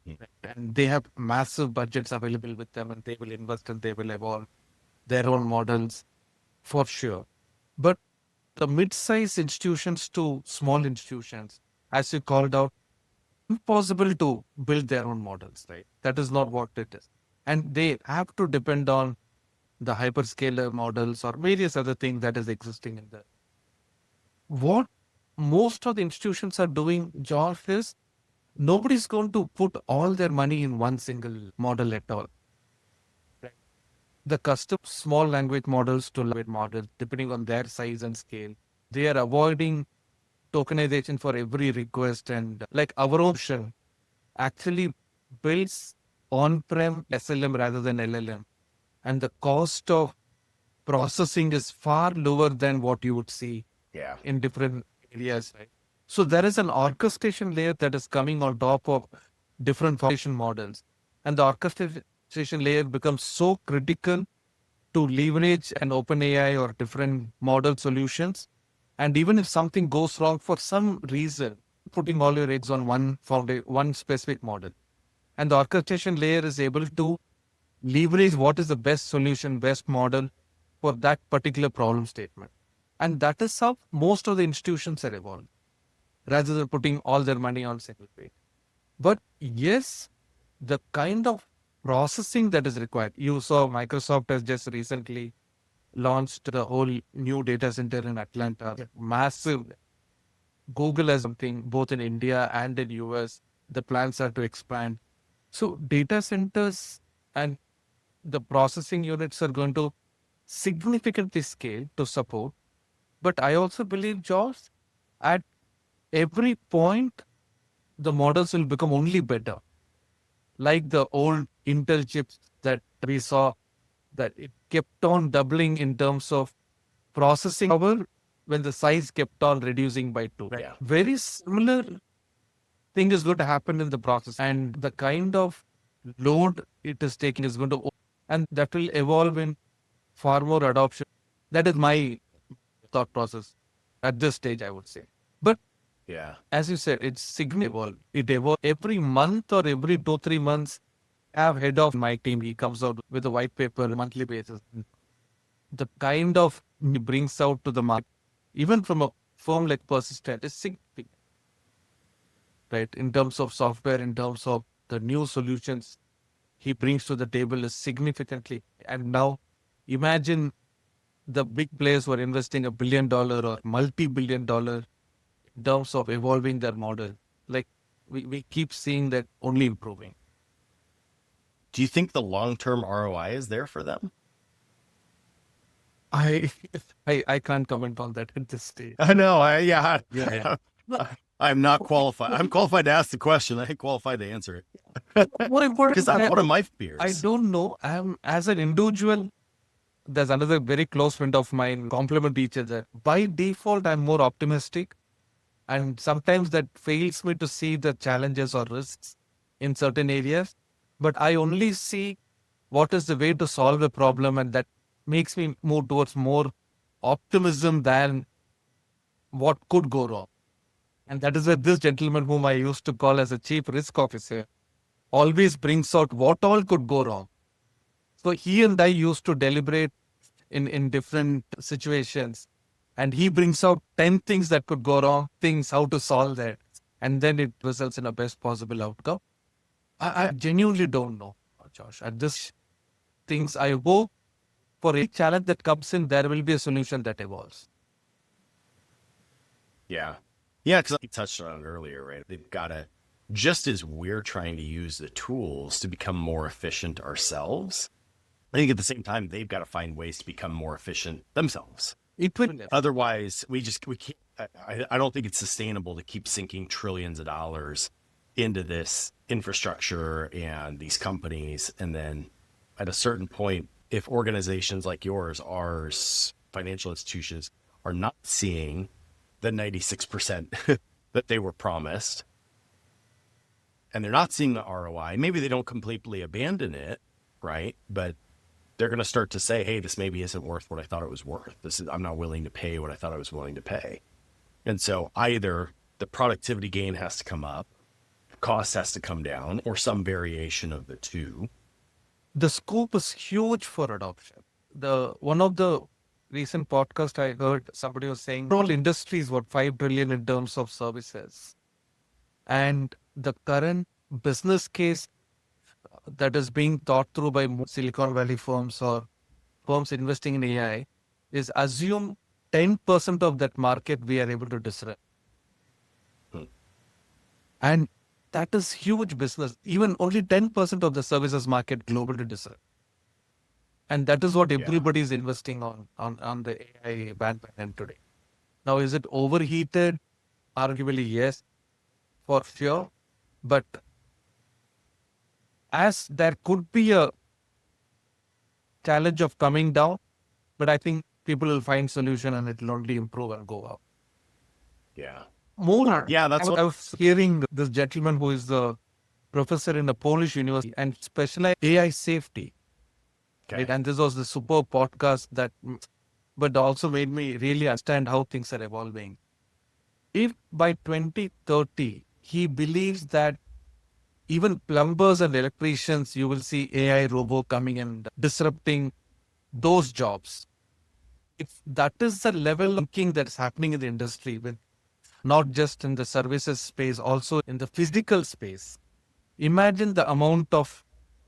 Right? And they have massive budgets available with them, and they will invest and they will evolve their own models for sure. But the mid-sized institutions to small institutions, as you called out, impossible to build their own models, right? That is not what it is. And they have to depend on the hyperscaler models or various other things that is existing in there. What most of the institutions are doing, Josh, is nobody's going to put all their money in one single model at all. Right? The custom small language models to language models, depending on their size and scale, they are avoiding tokenization for every request, and like our ocean actually builds on-prem SLM rather than LLM. And the cost of processing is far lower than what you would see Yeah. in different areas. Right? So there is an orchestration layer that is coming on top of different foundation models. And the orchestration layer becomes so critical to leverage an OpenAI or different model solutions. And even if something goes wrong for some reason, putting all your eggs on one specific model. And the orchestration layer is able to leverage what is the best solution, best model for that particular problem statement. And that is how most of the institutions are evolving, rather than putting all their money on single page. But yes, the kind of processing that is required. You saw Microsoft has just recently launched the whole new data center in Atlanta, massive. Google has something both in India and in US. The plans are to expand. So data centers and the processing units are going to significantly scale to support. But I also believe, Josh, at every point, the models will become only better. Like the old Intel chips that we saw, that it kept on doubling in terms of processing power when the size kept on reducing by 2. Yeah. Very similar thing is going to happen in the process, and the kind of load it is taking is going to, and that will evolve in far more adoption. That is my thought process at this stage, I would say. But Yeah. as you said, it's significant. It evolves every month or every 2-3 months. I have head of my team. He comes out with a white paper on a monthly basis. The kind of he brings out to the market, even from a firm like Persistent, is significant. Right? In terms of software, in terms of the new solutions he brings to the table is significantly. And now imagine the big players who are investing $1 billion or multi-billion dollar in terms of evolving their model. Like we keep seeing that only improving. Do you think the long-term ROI is there for them? I can't comment on that at this stage. I know. Yeah. I'm not qualified. I'm qualified to ask the question. I ain't qualified to answer it. More important, Because that's one of my fears. I don't know. As an individual, there's another very close friend of mine, complement each other. By default, I'm more optimistic. And sometimes that fails me to see the challenges or risks in certain areas. But I only see what is the way to solve the problem, and that makes me move towards more optimism than what could go wrong. And that is where this gentleman, whom I used to call as a chief risk officer, always brings out what all could go wrong. So he and I used to deliberate in different situations, and he brings out 10 things that could go wrong, things how to solve that, and then it results in a best possible outcome. I genuinely don't know, Josh. At this things, I hope for a challenge that comes in, there will be a solution that evolves. Yeah. Yeah, because I touched on it earlier, right? They've got to, just as we're trying to use the tools to become more efficient ourselves, I think at the same time, they've got to find ways to become more efficient themselves. It will. Otherwise, we can't, I don't think it's sustainable to keep sinking trillions of dollars into this infrastructure and these companies. And then at a certain point, if organizations like yours, ours, financial institutions, are not seeing the 96% that they were promised, and they're not seeing the ROI, maybe they don't completely abandon it, right? But they're going to start to say, hey, this maybe isn't worth what I thought it was worth. I'm not willing to pay what I thought I was willing to pay. And so either the productivity gain has to come up, cost has to come down, or some variation of the two. The scope is huge for adoption. One of the recent podcast I heard, somebody was saying all industries what 5 billion in terms of services, and the current business case that is being thought through by Silicon Valley firms or firms investing in AI is assume 10% of that market we are able to disrupt. And that is huge business. Even only 10% of the services market global to disrupt. And that is what everybody is investing on the AI bandwagon today. Now, is it overheated? Arguably, yes, for sure. But as there could be a challenge of coming down, but I think people will find solution and it will only improve and go up. Yeah. More. Yeah, that's I what was hearing this gentleman who is the professor in a Polish university and specialized AI safety. Okay. Right? And this was the super podcast but also made me really understand how things are evolving. If by 2030, he believes that even plumbers and electricians, you will see AI robo coming and disrupting those jobs. If that is the level of thinking that's happening in the industry, with not just in the services space, also in the physical space, imagine the amount of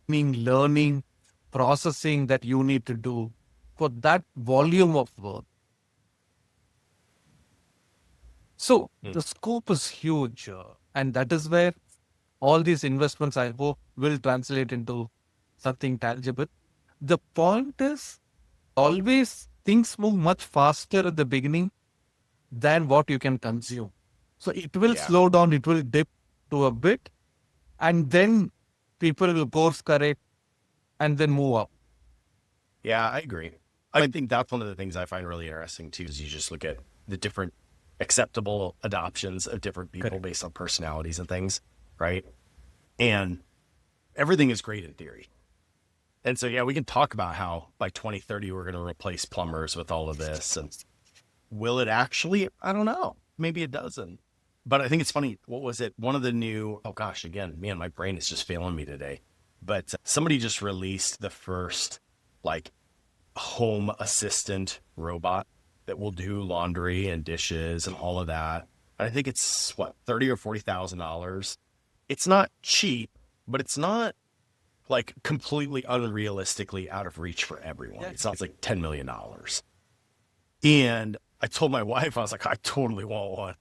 learning, processing that you need to do for that volume of work. So the scope is huge, and that is where all these investments, I hope, will translate into something tangible. The point is always things move much faster at the beginning than what you can consume. So it will slow down, it will dip to a bit, and then people will course correct and then move up. Yeah, I agree. I think that's one of the things I find really interesting too, is you just look at the different acceptable adoptions of different people based on personalities and things, right? And everything is great in theory. And so, yeah, we can talk about how by 2030, we're going to replace plumbers with all of this. And will it actually? I don't know. Maybe it doesn't. But I think it's funny. What was it? One of the new, oh gosh, again, man, my brain is just failing me today. But somebody just released the first like home assistant robot that will do laundry and dishes and all of that. And I think it's what, $30,000 or $40,000. It's not cheap, but it's not like completely unrealistically out of reach for everyone. It's not like $10 million. And I told my wife, I was like, I totally want one.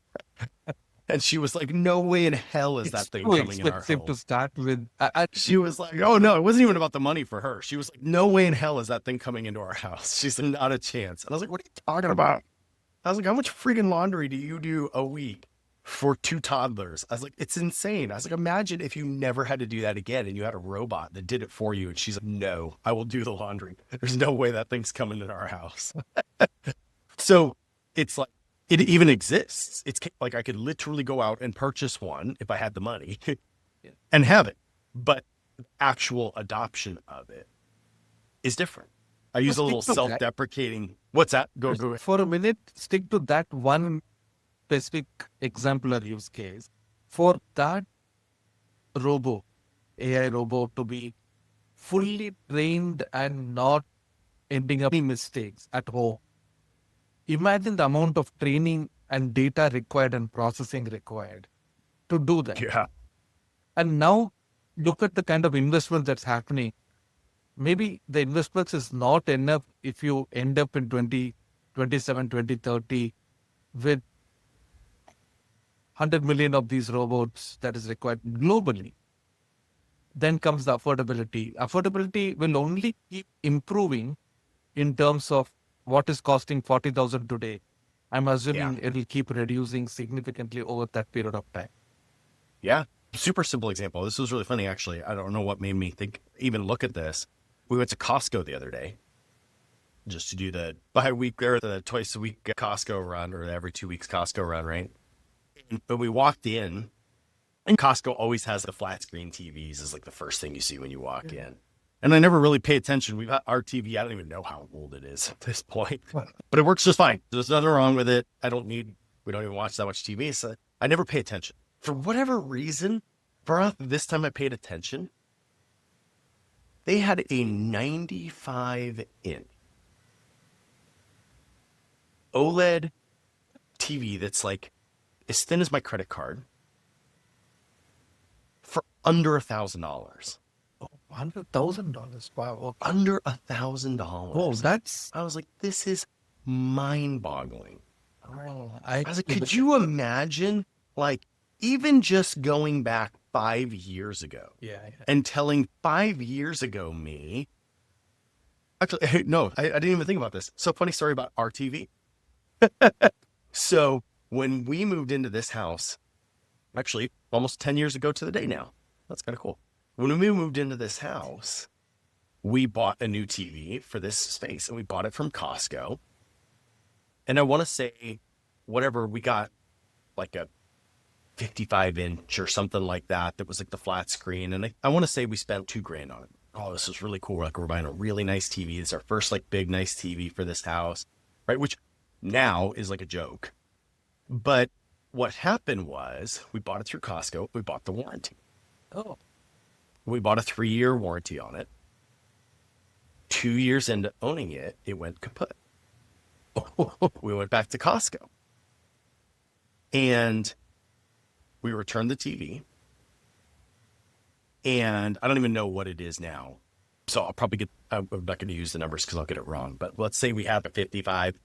And she was like, no way in hell is that thing coming in our home. To start with. She was like, oh no, it wasn't even about the money for her. She was like, no way in hell is that thing coming into our house. She's like, not a chance. And I was like, what are you talking about? I was like, how much freaking laundry do you do a week for 2 toddlers? I was like, it's insane. I was like, imagine if you never had to do that again and you had a robot that did it for you. And she's like, no, I will do the laundry. There's no way that thing's coming in our house. So it's like, it even exists. It's like I could literally go out and purchase one if I had the money and have it. But actual adoption of it is different. I use a little self-deprecating. What's that? Go. For a minute, stick to that one specific example or use case. For that AI robo to be fully trained and not ending up any mistakes at home. Imagine the amount of training and data required and processing required to do that. Yeah. And now look at the kind of investment that's happening. Maybe the investments is not enough if you end up in 2027, 2030 with 100 million of these robots that is required globally. Then comes the affordability. Affordability will only keep improving in terms of what is costing 40,000 today. I'm assuming it will keep reducing significantly over that period of time. Yeah. Super simple example. This was really funny, actually. I don't know what made me even look at this. We went to Costco the other day just to do the bi-week or the twice a week Costco run, or every 2 weeks Costco run, right? But we walked in And Costco always has the flat screen TVs as like the first thing you see when you walk in. And I never really pay attention. We've got our TV. I don't even know how old it is at this point, but it works just fine. There's nothing wrong with it. We don't even watch that much TV. So I never pay attention. For whatever reason, Barath, this time I paid attention. They had a 95-inch OLED TV that's like as thin as my credit card for under $1,000. $100,000. Wow. Under $1,000. Oh, that's. I was like, this is mind-boggling. Oh, I was like, could you imagine, like, even just going back 5 years ago and telling 5 years ago me, actually, no, I didn't even think about this. So funny story about our TV. So when we moved into this house, actually almost 10 years ago to the day now, that's kind of cool. When we moved into this house, we bought a new TV for this space and we bought it from Costco. And I want to say whatever we got, like a 55-inch or something like that was like the flat screen. And I want to say we spent $2,000 on it. Oh, this is really cool. Like we're buying a really nice TV. It's our first like big, nice TV for this house, right? Which now is like a joke. But what happened was we bought it through Costco. We bought the warranty. Oh. We bought a 3-year warranty on it. 2 years into owning it, it went kaput. We went back to Costco. And we returned the TV. And I don't even know what it is now. So I'll probably I'm not going to use the numbers because I'll get it wrong. But let's say we have a 55.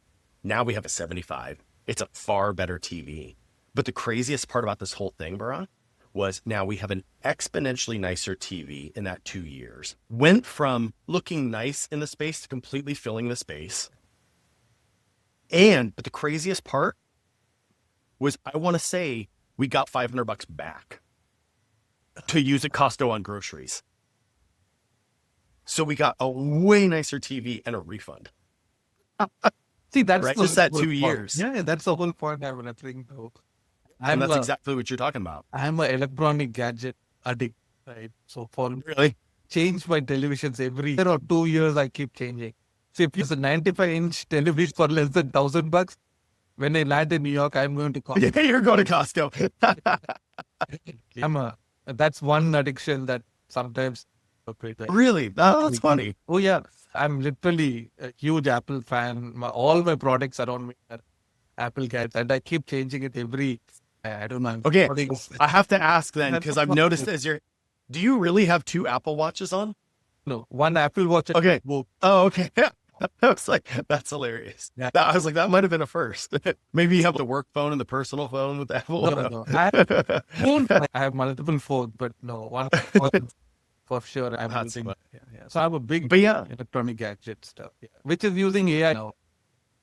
Now we have a 75. It's a far better TV. But the craziest part about this whole thing, Barath, was now we have an exponentially nicer TV in that 2 years. Went from looking nice in the space to completely filling the space. But the craziest part was, I want to say we got $500 back to use at Costco on groceries. So we got a way nicer TV and a refund. See, that's right? the Just that whole 2 point. years. Yeah, that's the whole point I'm referring to. And that's exactly what you're talking about. I'm an electronic gadget addict, right? So for Really? change my televisions every year or 2 years, I keep changing. So if it's a 95-inch television for less than $1,000, when I land in New York, I'm going to call. Yeah, you're going to Costco. That's one addiction that sometimes. Really? Oh, that's funny. Oh yeah, I'm literally a huge Apple fan. All my products around me are Apple gadgets, and I keep changing it every. I don't know. Okay, I have to ask then, because I've noticed do you really have 2 Apple Watches on? No, one Apple Watch. Okay. Oh, okay. Yeah. I was like, that's hilarious. Yeah. I was like, that might have been a first. Maybe you have the work phone and the personal phone with Apple. No. I have multiple phones, but no, one for sure. I'm using. Yeah. So I'm a big electronic gadget stuff, which is using AI now.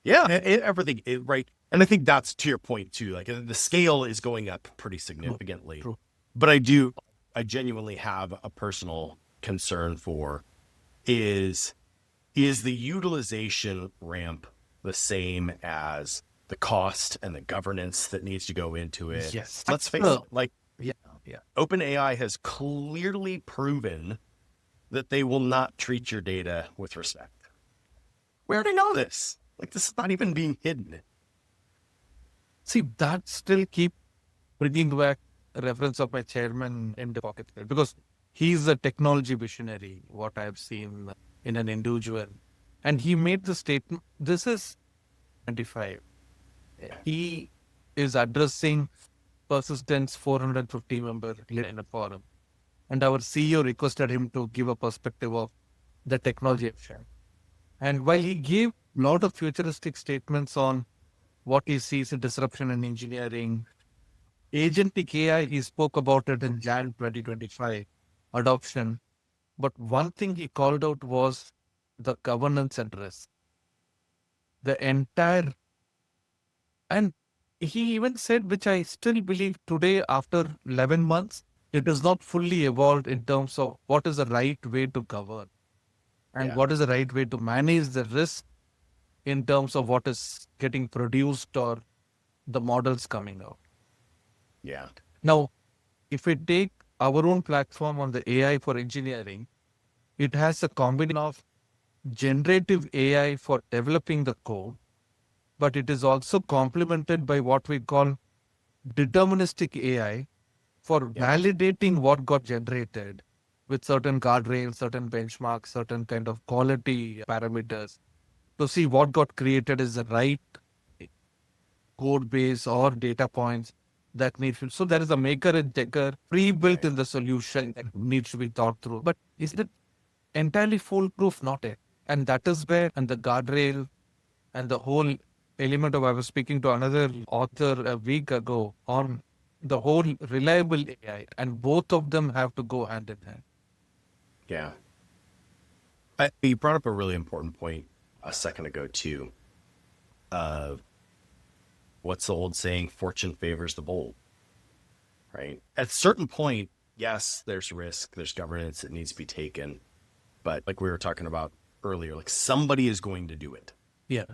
Yeah, everything, right. And I think that's to your point too. Like the scale is going up pretty significantly. True. But I genuinely have a personal concern for is the utilization ramp the same as the cost and the governance that needs to go into it? Yes. Let's face it, like OpenAI has clearly proven that they will not treat your data with respect. We already know this. Like this is not even being hidden. See, that still keep bringing back a reference of my chairman in the pocket, because he's a technology visionary, what I've seen in an individual. And he made the statement, this is 25. He is addressing Persistence 450 member in a forum. And our CEO requested him to give a perspective of the technology option. And while he gave a lot of futuristic statements on what he sees in disruption in engineering, agentic AI, he spoke about it in Jan 2025 adoption. But one thing he called out was the governance and risk. The entire, and he even said, which I still believe today, after 11 months, it is not fully evolved in terms of what is the right way to govern and what is the right way to manage the risk in terms of what is getting produced or the models coming out. Yeah. Now, If we take our own platform on the AI for engineering, it has a combination of generative AI for developing the code, but it is also complemented by what we call deterministic AI for validating what got generated with certain guardrails, certain benchmarks, certain kind of quality parameters to see what got created is the right code base or data points that need to. So there is a maker and checker pre-built in the solution that needs to be thought through. But is it entirely foolproof? Not it. And that is where, and the guardrail and the whole element of, I was speaking to another author a week ago on the whole reliable AI, and both of them have to go hand in hand. Yeah. You brought up a really important point a second ago, too. What's the old saying? Fortune favors the bold, right? At a certain point, yes, there's risk, there's governance that needs to be taken. But like we were talking about earlier, like somebody is going to do it. Yeah.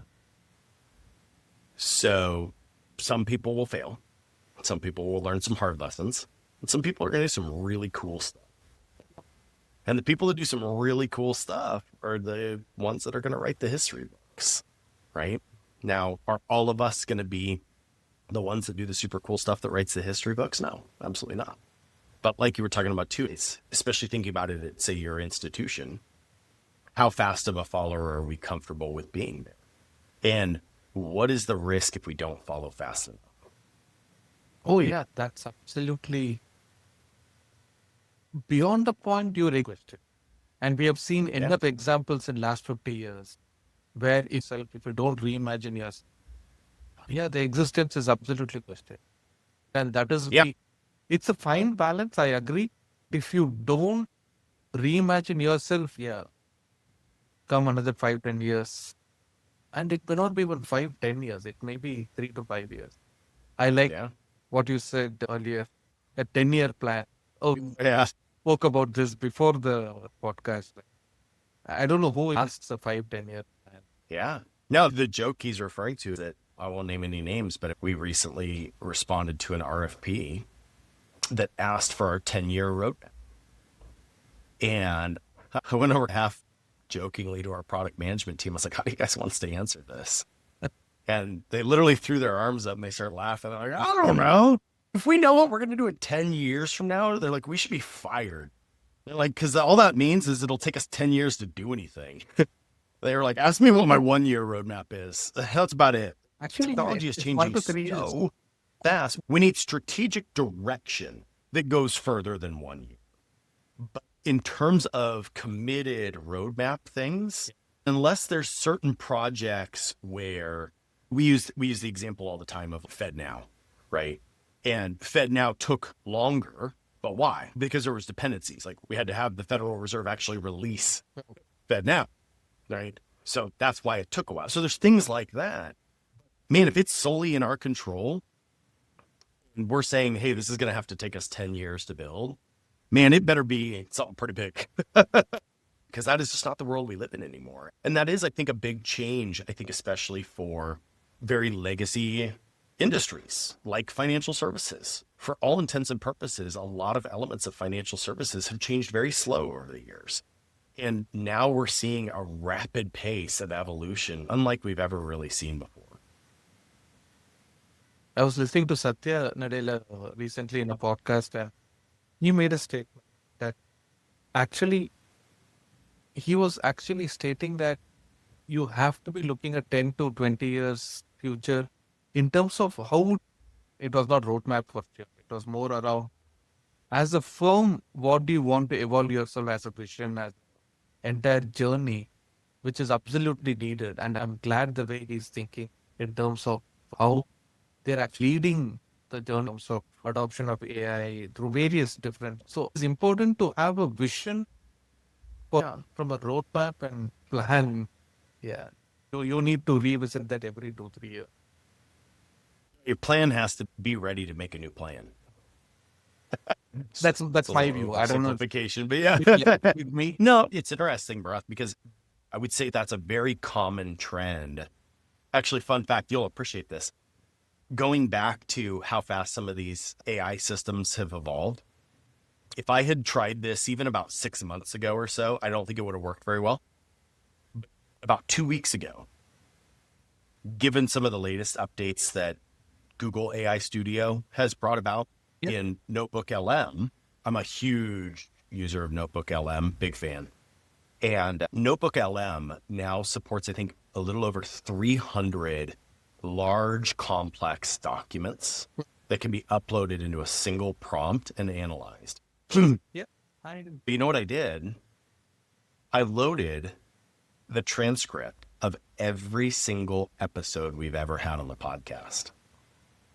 So some people will fail. Some people will learn some hard lessons. And some people are going to do some really cool stuff. And the people that do some really cool stuff are the ones that are going to write the history books, right? Now, are all of us going to be the ones that do the super cool stuff that writes the history books? No, absolutely not. But like you were talking about too, it's especially thinking about it at, say, your institution, how fast of a follower are we comfortable with being there? And what is the risk if we don't follow fast enough? Oh, yeah, that's absolutely beyond the point you requested. And we have seen enough examples in last 50 years where itself, if you don't reimagine yourself, the existence is absolutely questioned. And that is, it's a fine balance, I agree. If you don't reimagine yourself, come another 5-10 years. And it may not be even 5-10 years, it may be 3 to 5 years. I like what you said earlier, a 10-year plan. Oh, yeah. Spoke about this before the podcast. I don't know who asks a 5-10 year plan. Yeah. No, the joke he's referring to is that I won't name any names, but we recently responded to an RFP that asked for our 10-year roadmap. And I went over half jokingly to our product management team. I was like, how do you guys want us to answer this? And they literally threw their arms up and they started laughing. They're like, I don't know. If we know what we're going to do in 10 years from now, they're like, we should be fired. They're like, because all that means is it'll take us 10 years to do anything. They were like, ask me what my 1-year roadmap is. That's about it. Actually, technology is changing so fast. We need strategic direction that goes further than 1 year. But in terms of committed roadmap things, unless there's certain projects where we use the example all the time of FedNow, right? And FedNow took longer, but why? Because there was dependencies. Like we had to have the Federal Reserve actually release FedNow, right? So that's why it took a while. So there's things like that. Man, if it's solely in our control, and we're saying, hey, this is going to have to take us 10 years to build, man, it better be something pretty big. Because that is just not the world we live in anymore. And that is, I think, a big change, I think, especially for very legacy industries like financial services. For all intents and purposes, a lot of elements of financial services have changed very slow over the years. And now we're seeing a rapid pace of evolution, unlike we've ever really seen before. I was listening to Satya Nadella recently in a podcast, and he made a statement that actually, he was actually stating that you have to be looking at 10 to 20 years future in terms of how it was not roadmap for you. It was more around, as a firm, what do you want to evolve yourself as a vision, as entire journey, which is absolutely needed. And I'm glad the way he's thinking in terms of how they're actually leading the journey in terms of adoption of AI through various different. So it's important to have a vision from a roadmap and plan. Yeah. So you need to revisit that every 2-3 years. Your plan has to be ready to make a new plan. That's my view. I don't know. Simplification, but With me. No, it's interesting, Barath, because I would say that's a very common trend. Actually, fun fact, you'll appreciate this. going back to how fast some of these AI systems have evolved, if I had tried this even about 6 months ago or so, I don't think it would have worked very well. About 2 weeks ago, given some of the latest updates that Google AI Studio has brought about in Notebook LM, I'm a huge user of Notebook LM, big fan. And Notebook LM now supports, I think, a little over 300 large, complex documents that can be uploaded into a single prompt and analyzed. Yeah. But you know what I did? I loaded the transcript of every single episode we've ever had on the podcast.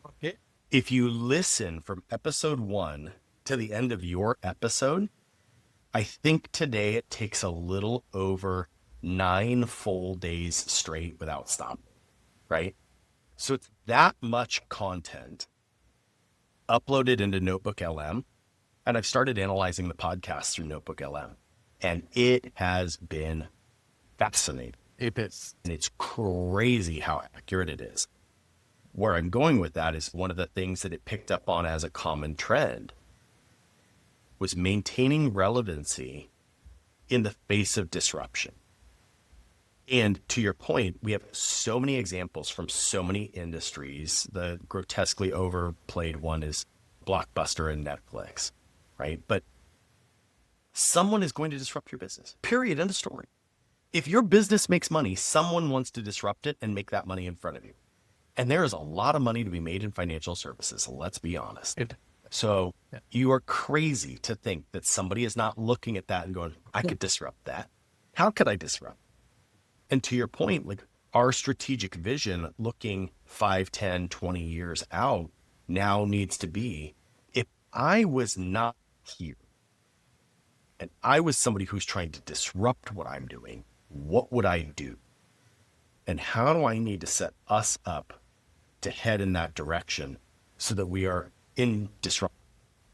Okay. If you listen from episode 1 to the end of your episode, I think today it takes a little over 9 full days straight without stopping, right? So it's that much content uploaded into Notebook LM, and I've started analyzing the podcast through Notebook LM, and it has been fascinating. It is. And it's crazy how accurate it is. Where I'm going with that is one of the things that it picked up on as a common trend was maintaining relevancy in the face of disruption. And to your point, we have so many examples from so many industries. The grotesquely overplayed one is Blockbuster and Netflix, right? But someone is going to disrupt your business, period, end of story. If your business makes money, someone wants to disrupt it and make that money in front of you. And there is a lot of money to be made in financial services, let's be honest. So you are crazy to think that somebody is not looking at that and going, I could disrupt that. How could I disrupt? And to your point, like our strategic vision looking 5, 10, 20 years out now needs to be, if I was not here and I was somebody who's trying to disrupt what I'm doing, what would I do? And how do I need to set us up to head in that direction so that we are in disrupt,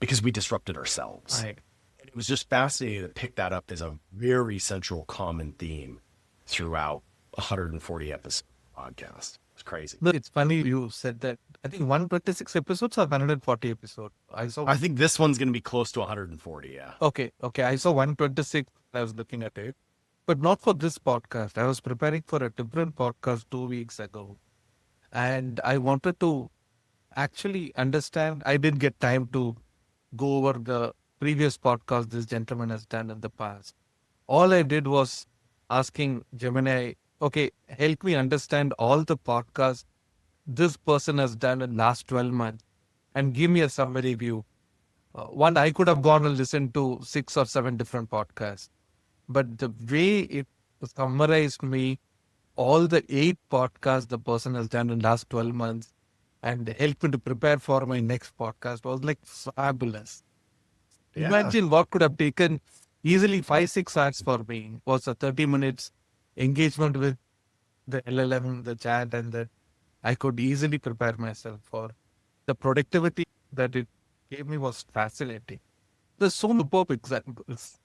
because we disrupted ourselves. Right. And it was just fascinating to pick that up as a very central common theme throughout 140 episode podcast. It's crazy. Look, it's funny you said that. I think 126 episodes or 140 episodes. I think this one's going to be close to 140. Yeah. Okay. I saw 126. I was looking at it, but not for this podcast. I was preparing for a different podcast 2 weeks ago, and I wanted to actually understand. I didn't get time to go over the previous podcast this gentleman has done in the past. All I did was asking Gemini, okay, help me understand all the podcasts this person has done in last 12 months and give me a summary view. One, I could have gone and listened to 6 or 7 different podcasts, but the way it summarized me, all the 8 podcasts the person has done in last 12 months and helped me to prepare for my next podcast was like fabulous. Yeah. Imagine what could have taken easily 5-6 hours for me was a 30 minutes engagement with the LLM, the chat, and that I could easily prepare myself for. The productivity that it gave me was fascinating. There's so many superb examples.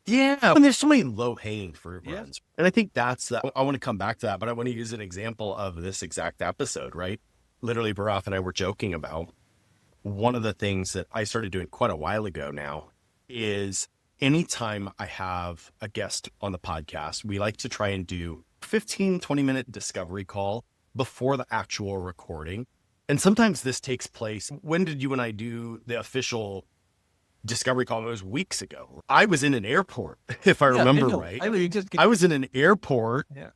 Yeah. And there's so many low hanging fruit Yeah. runs. And I think that's that. I want to come back to that, but I want to use an example of this exact episode, right? Literally, Barath and I were joking about one of the things that I started doing quite a while ago now is anytime I have a guest on the podcast, we like to try and do 15, 20-minute discovery call before the actual recording. And sometimes this takes place. When did you and I do the official discovery call? It was weeks ago. I was in an airport, if I remember right. I know, you just I was in an airport Yeah.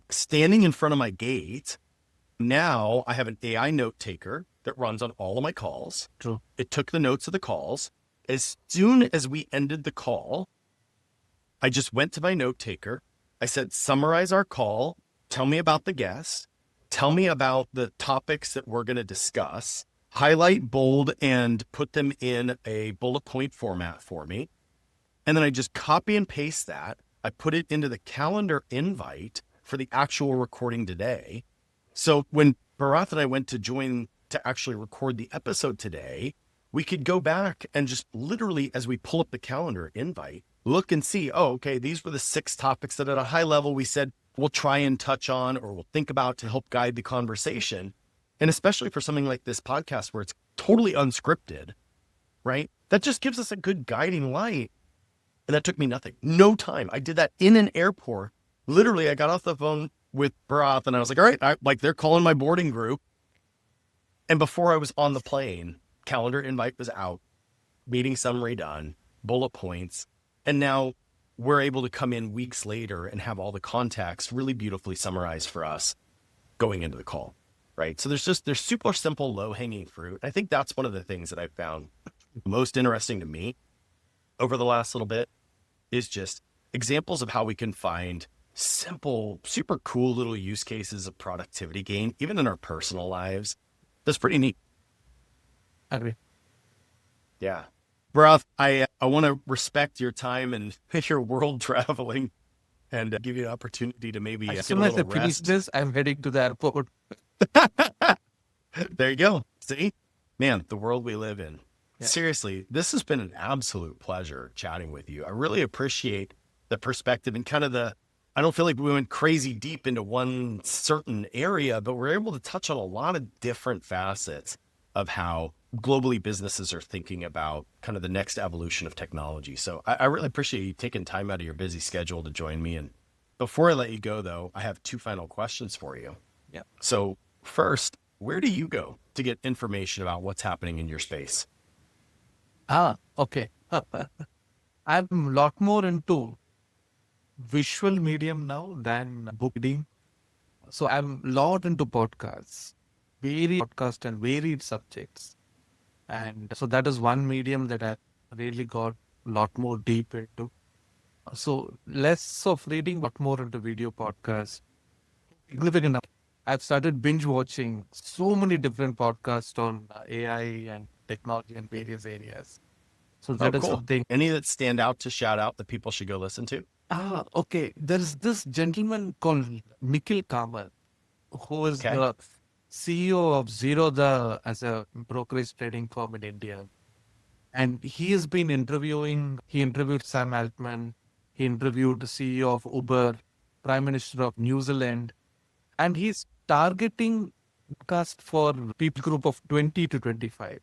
standing in front of my gate. Now I have an AI note taker that runs on all of my calls. True. It took the notes of the calls. As soon as we ended the call, I just went to my note taker. I said, summarize our call. Tell me about the guest. Tell me about the topics that we're going to discuss. Highlight, bold, and put them in a bullet point format for me. And then I just copy and paste that. I put it into the calendar invite for the actual recording today. So when Barath and I went to join to actually record the episode today, we could go back and just literally, as we pull up the calendar invite, look and see, oh, okay, these were the 6 topics that at a high level we said we'll try and touch on or we'll think about to help guide the conversation. And especially for something like this podcast where it's totally unscripted, right? That just gives us a good guiding light. And that took me nothing, no time. I did that in an airport. Literally, I got off the phone with Barath and I was like, all right, they're calling my boarding group. And before I was on the plane, calendar invite was out, meeting summary done, bullet points. And now we're able to come in weeks later and have all the contacts really beautifully summarized for us going into the call, right? So there's super simple, low-hanging fruit. I think that's one of the things that I found most interesting to me over the last little bit is just examples of how we can find simple, super cool little use cases of productivity gain, even in our personal lives. That's pretty neat. Agree. Yeah. Barath, I want to respect your time and your world traveling and give you an opportunity to maybe As get a soon as I little finish rest. this, I'm heading to the airport. There you go. See? Man, the world we live in. Yeah. Seriously, this has been an absolute pleasure chatting with you. I really appreciate the perspective and kind of I don't feel like we went crazy deep into one certain area, but we're able to touch on a lot of different facets of how globally businesses are thinking about kind of the next evolution of technology. So I really appreciate you taking time out of your busy schedule to join me. And before I let you go, though, I have two final questions for you. Yeah. So first, where do you go to get information about what's happening in your space? Okay. I'm a lot more into visual medium now than book reading. So I'm a lot into podcasts, varied podcast and varied subjects. And so that is one medium that I really got a lot more deep into. So less of reading, but more into video podcasts. Significant. I've started binge watching so many different podcasts on AI and technology and various areas. So that is cool. something. Any that stand out to shout out that people should go listen to? Okay. There's this gentleman called Nikhil Kamath, who is Okay. the CEO of Zerodha as a brokerage trading firm in India. And he has been he interviewed Sam Altman, he interviewed the CEO of Uber, Prime Minister of New Zealand, and he's targeting podcast for people group of 20 to 25.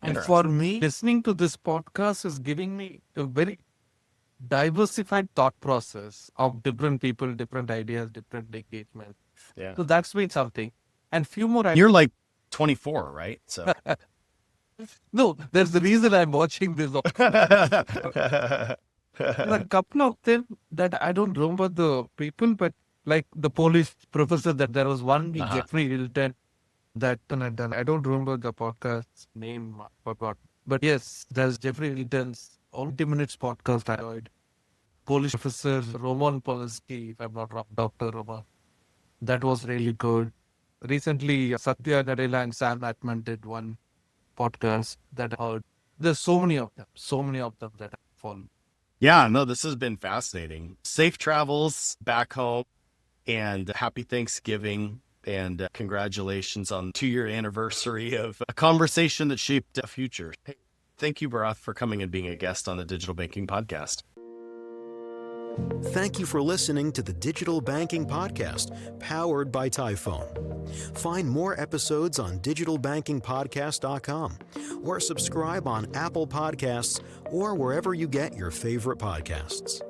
And for me, listening to this podcast is giving me a very diversified thought process of different people, different ideas, different engagement. Yeah. So that's been something. And few more. You're like 24, right? So No, there's the reason I'm watching this. There's a couple of them that I don't remember the people, but like the Polish professor that there was one, Jeffrey Hilton, that I done. I don't remember the podcast's name, I forgot. But yes, there's Jeffrey Hilton's 20 minutes podcast I enjoyed. Polish professor Roman Polski, if I'm not wrong, Dr. Roman. That was really good. Recently, Satya Nadella and Sam Altman did one podcast that I heard. There's so many of them that I follow. yeah, no, this has been fascinating. Safe travels back home and happy Thanksgiving. And congratulations on 2-year anniversary of a conversation that shaped a future. Hey, thank you, Barath, for coming and being a guest on the Digital Banking Podcast. Thank you for listening to the Digital Banking Podcast, powered by Tyfone. Find more episodes on digitalbankingpodcast.com or subscribe on Apple Podcasts or wherever you get your favorite podcasts.